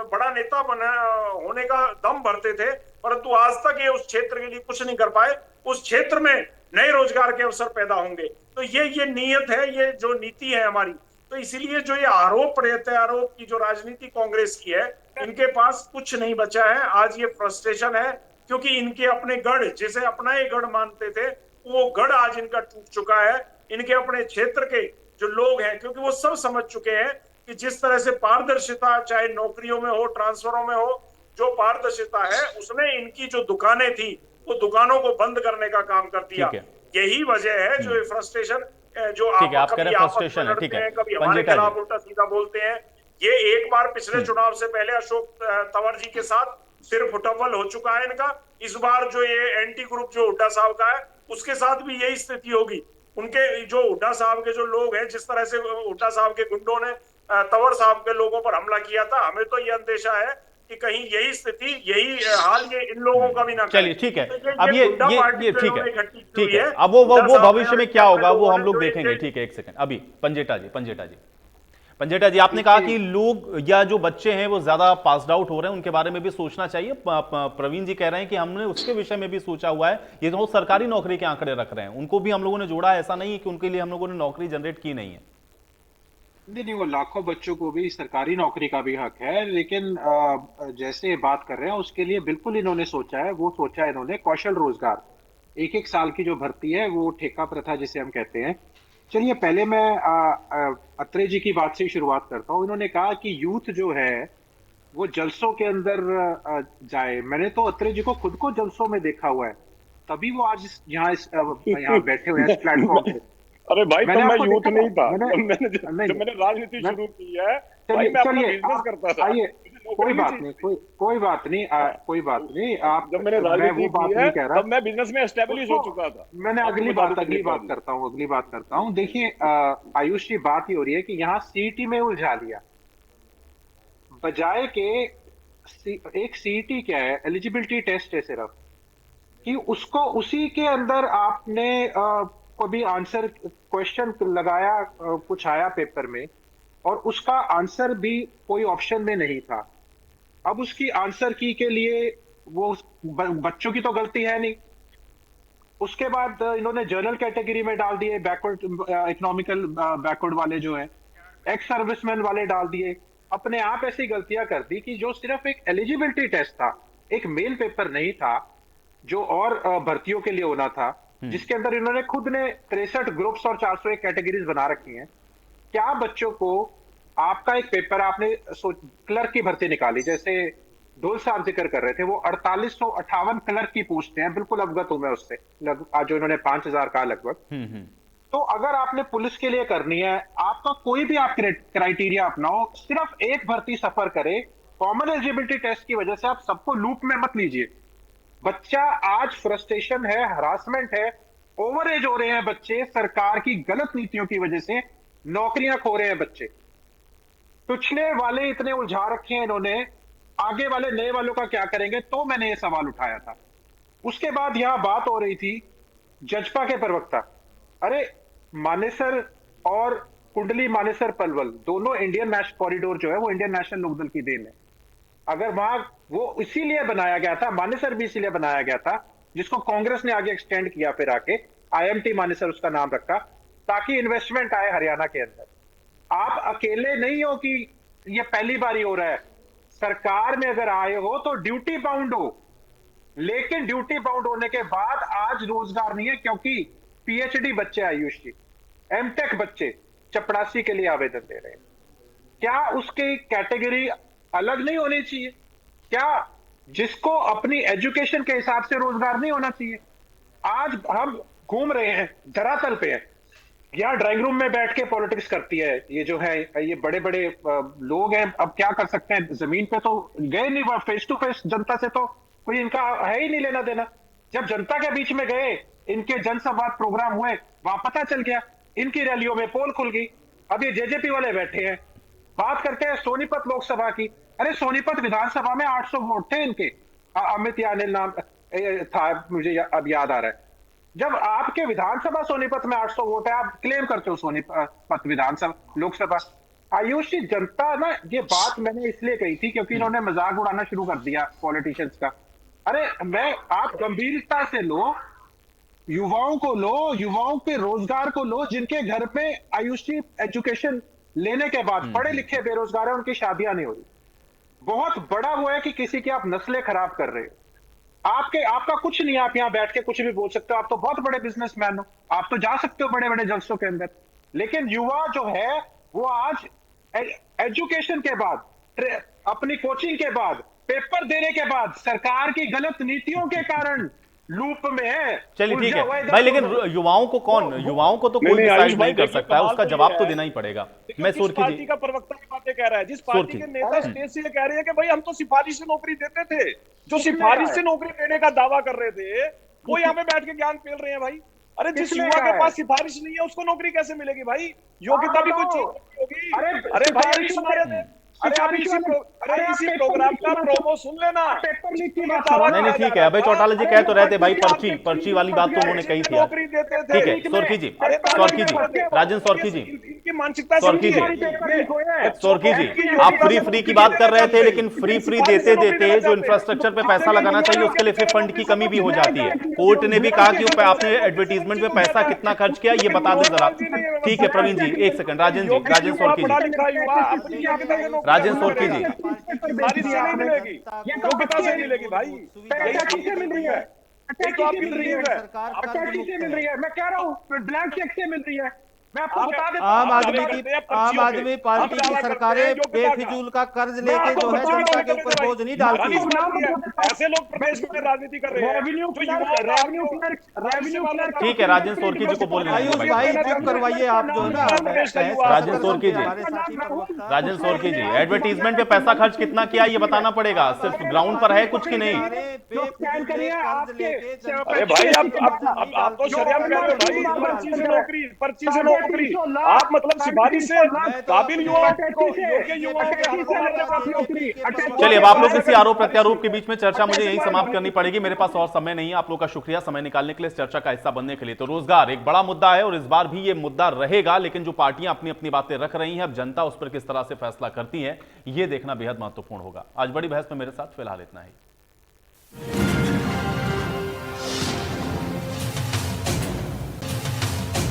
बड़ा नेता होने का दम भरते थे, परंतु आज तक ये उस क्षेत्र के लिए कुछ नहीं कर पाए। उस क्षेत्र में नए रोजगार के अवसर पैदा होंगे। तो ये नीयत है, ये जो नीति है हमारी। तो इसीलिए जो ये आरोप प्रत्यारोप की जो राजनीति कांग्रेस की है, इनके पास कुछ नहीं बचा है। आज ये फ्रस्ट्रेशन है, क्योंकि इनके अपने गढ़, जिसे अपना ही गढ़ मानते थे, वो गढ़ आज इनका टूट चुका है। इनके अपने क्षेत्र के जो लोग हैं, क्योंकि वो सब समझ चुके हैं कि जिस तरह से पारदर्शिता, चाहे नौकरियों में हो, ट्रांसफरों में हो, जो पारदर्शिता है उसने इनकी जो दुकानें थी वो दुकानों को बंद करने का काम कर दिया। यही वजह है जो फ्रस्ट्रेशन, जो ठीक है, आप कह कभी रहे हैं फ्रस्ट्रेशन है, ठीक है, कभी हमारे खिलाफ उल्टा सीधा बोलते हैं। ये एक बार पिछले चुनाव से पहले अशोक तंवर जी के साथ सिर फुटअव्वल हो चुका है इनका। इस बार जो ये एंटी ग्रुप जो हुड्डा साहब का है उसके साथ भी यही स्थिति होगी। उनके जो हुड्डा साहब के जो लोग हैं, जिस तरह से हुड्डा साहब के गुंडों ने तंवर साहब के लोगों पर हमला किया था, हमें तो ये अंदेशा है कि कहीं यही स्थिति, यही हाल ये इन लोगों का भी ना। चलिए ठीक है, अब ये ठीक है, अब वो भविष्य में क्या होगा वो हम लोग देखेंगे। ठीक है, एक सेकंड, अभी पंजेटा जी आपने कहा कि लोग या जो बच्चे हैं वो ज्यादा पास्ड आउट हो रहे हैं, उनके बारे में भी सोचना चाहिए। प्रवीण जी कह रहे हैं कि हमने उसके विषय में भी सोचा हुआ है। ये तो सरकारी नौकरी के आंकड़े रख रहे हैं, उनको भी हम लोगों ने जोड़ा है। ऐसा नहीं है कि उनके लिए हम लोगों ने नौकरी जनरेट की नहीं है। नहीं, वो लाखों बच्चों को भी सरकारी नौकरी का भी हक है, लेकिन जैसे बात कर रहे हैं उसके लिए बिल्कुल इन्होंने सोचा है। वो सोचा है इन्होंने कौशल रोजगार, एक साल की जो भर्ती है वो ठेका प्रथा जिसे हम कहते हैं। चलिए पहले मैं अत्रे जी की बात से शुरुआत करता हूँ। इन्होंने कहा कि यूथ जो है वो जलसों के अंदर जाए। मैंने तो अत्रे जी को खुद को जलसों में देखा हुआ है, तभी वो आज यहाँ बैठे हुए हैं इस प्लेटफॉर्म पे। अरे भाई तो मैं यूथ नहीं था, मैंने राजनीति शुरू की है भाई, मैं अपना बिजनेस करता था। कोई बात नहीं, आप, जब मैंने राजनीति की है तब मैं बिजनेस में एस्टेब्लिश हो चुका था। मैंने अगली बात करता हूँ। देखिए आयुष जी, बात ही हो रही है कि यहाँ सीईटी में उलझा लिया, बजाय के एक सीईटी क्या है, एलिजिबिलिटी टेस्ट है सिर्फ, कि उसको उसी के अंदर आपने कभी आंसर क्वेश्चन लगाया, कुछ आया पेपर में और उसका आंसर भी कोई ऑप्शन में नहीं था। अब उसकी आंसर की के लिए वो बच्चों की तो गलती है नहीं। उसके बाद इन्होंने जर्नल कैटेगरी में डाल दिए, बैकवर्ड इकोनॉमिकल बैकवर्ड वाले जो है, एक्स सर्विसमैन वाले डाल दिए। अपने आप ऐसी गलतियां कर दी कि जो सिर्फ एक एलिजिबिलिटी टेस्ट था, एक मेन पेपर नहीं था जो और भर्तियों के लिए होना था, जिसके अंदर इन्होंने खुद ने 63 ग्रुप्स और 401 कैटेगरीज बना रखी हैं। क्या बच्चों को आपका एक पेपर, आपने क्लर्क की भर्ती निकाली, जैसे ढोल साहब जिक्र कर रहे थे, वो 4858 क्लर्क की पोस्ट हैं, बिल्कुल अवगत हूं मैं उससे, जो इन्होंने 5000 का लगभग। तो अगर आपने पुलिस के लिए करनी है, आपका कोई भी आप क्राइटेरिया अपनाओ, सिर्फ एक भर्ती सफर करे, कॉमन एलिजिबिलिटी टेस्ट की वजह से आप सबको लूप में मत लीजिए। बच्चा आज फ्रस्ट्रेशन है, हरासमेंट है, ओवर एज हो रहे हैं बच्चे, सरकार की गलत नीतियों की वजह से नौकरियां खो रहे हैं बच्चे। पिछले वाले इतने उलझा रखे हैं इन्होंने, आगे वाले नए वालों का क्या करेंगे? तो मैंने ये सवाल उठाया था। उसके बाद यहां बात हो रही थी जजपा के प्रवक्ता, अरे मानेसर और कुंडली मानेसर पलवल दोनों इंडियन नेशनल कॉरिडोर जो है वो इंडियन नेशनल लोकदल की देन है। अगर वहां वो इसीलिए बनाया गया था, मानेसर भी इसीलिए बनाया गया था, जिसको कांग्रेस ने आगे एक्सटेंड किया, फिर आके IMT मानेसर उसका नाम रखा, ताकि इन्वेस्टमेंट आए हरियाणा के अंदर। आप अकेले नहीं हो कि ये पहली बार ही हो रहा है, सरकार में अगर आए हो तो ड्यूटी बाउंड हो, लेकिन ड्यूटी बाउंड होने के बाद आज रोजगार नहीं है, क्योंकि PhD बच्चे, आयुष जी MTech बच्चे चपरासी के लिए आवेदन दे रहे हैं। क्या उसकी कैटेगरी अलग नहीं होनी चाहिए? क्या जिसको अपनी एजुकेशन के हिसाब से रोजगार नहीं होना चाहिए? आज हम घूम रहे हैं, धरातल पे है, यहाँ ड्राइंग रूम में बैठ के पॉलिटिक्स करती है ये जो है, ये बड़े बड़े लोग हैं। अब क्या कर सकते हैं, जमीन पे तो गए नहीं, फेस टू फेस जनता से तो कोई इनका है ही नहीं लेना देना। जब जनता के बीच में गए, इनके जनसंवाद प्रोग्राम हुए, वहां पता चल गया, इनकी रैलियों में पोल खुल गई। अब ये JJP वाले बैठे हैं, बात करते हैं सोनीपत लोकसभा की। अरे सोनीपत विधानसभा में 800 वोट थे इनके, अमित यानिल नाम था, मुझे अब याद आ रहा है। जब आपके विधानसभा सोनीपत में 800 वोट है, आप क्लेम करते हो सोनीपत विधानसभा लोकसभा। आयुष जी, जनता ना, ये बात मैंने इसलिए कही थी क्योंकि इन्होंने मजाक उड़ाना शुरू कर दिया पॉलिटिशियंस का। अरे आप गंभीरता से लो, युवाओं को लो, युवाओं के रोजगार को लो, जिनके घर पे आयुष जी एजुकेशन लेने के बाद पढ़े लिखे बेरोजगार है, उनकी शादियां नहीं हो रही। बहुत बड़ा वो है कि किसी की आप नस्लें खराब कर रहे हो। आपका कुछ नहीं, आप यहाँ बैठ के कुछ भी बोल सकते हो, आप तो बहुत बड़े बिजनेसमैन हो, आप तो जा सकते हो बड़े बड़े जलसों के अंदर। लेकिन युवा जो है वो आज एजुकेशन के बाद, अपनी कोचिंग के बाद, पेपर देने के बाद सरकार की गलत नीतियों के कारण लूप में है। चलिए ठीक है भाई, लेकिन युवाओं को कौन, युवाओं को तो कोई डिसाइड नहीं कर सकता है, उसका जवाब तो देना ही पड़ेगा। मैं सोरकी पार्टी का प्रवक्ता की बातें कह रहा है, जिस पार्टी के नेता स्टेज से कह रहे हैं कि भाई हम तो सिफारिश से नौकरी देते थे, जो सिफारिश से नौकरी देने का दावा कर रहे थे वो यहाँ पे बैठ के ज्ञान पेल रहे हैं भाई। अरे जिस युवा के पास सिफारिश नहीं है उसको नौकरी कैसे मिलेगी भाई? योग्यता भी कोई चीज होगी। अरे भाई इसी प्रोग्राम का प्रोमो सुन लेना। नहीं ठीक है, अभय चौटाला जी कह तो रहे थे भाई पर्ची वाली बात तो उन्होंने कही थी। ठीक है सोरकी जी, राजन सोरकी जी, सोरकी जी आप फ्री की बात कर रहे थे, लेकिन फ्री देते देते जो इंफ्रास्ट्रक्चर पे पैसा लगाना चाहिए उसके लिए फिर फंड की कमी भी हो जाती है। कोर्ट ने भी कहा कि आपने एडवर्टीजमेंट पे पैसा कितना खर्च किया ये बता दो जरा। ठीक है प्रवीण जी, एक सेकंड, राजन सोरकी जी, राजन सोरकी जी, योग्यता से मिलेगी भाई, मिल रही है, मैं कह रहा हूँ ब्लैंक चेक से मिल रही है। मैं आपको बता देता आम आदमी पार्टी की सरकारें बेफिजूल का कर्ज लेके जो है जनता के ऊपर बोझ नहीं डालती। ऐसे लोग प्रदेश में राजनीति कर रहे हैं। ठीक है राजन सोरकी जी को बोलने आयुष भाई चुप करवाइए आप जो है ना। राजन सोरकी जी एडवर्टीजमेंट पे पैसा खर्च कितना किया ये बताना पड़ेगा, सिर्फ ग्राउंड पर है कुछ की नहीं। अरे भाई आप तो शर्म कर रहे हो भाई, पर्ची से नौकरी आप मतलब सिफारिश से काबिल युवाओं को, योग्य युवाओं के। चलिए अब आप लोग किसी आरोप प्रत्यारोप के बीच में चर्चा मुझे यही समाप्त करनी पड़ेगी, मेरे पास और समय नहीं है। आप लोग का शुक्रिया समय निकालने के लिए, इस चर्चा का हिस्सा बनने के लिए। तो रोजगार एक बड़ा मुद्दा है और इस बार भी ये मुद्दा रहेगा, लेकिन जो पार्टियां अपनी अपनी बातें रख रही हैं, अब जनता उस पर किस तरह से फैसला करती है ये देखना बेहद महत्वपूर्ण होगा। आज बड़ी बहस में मेरे साथ फिलहाल इतना ही।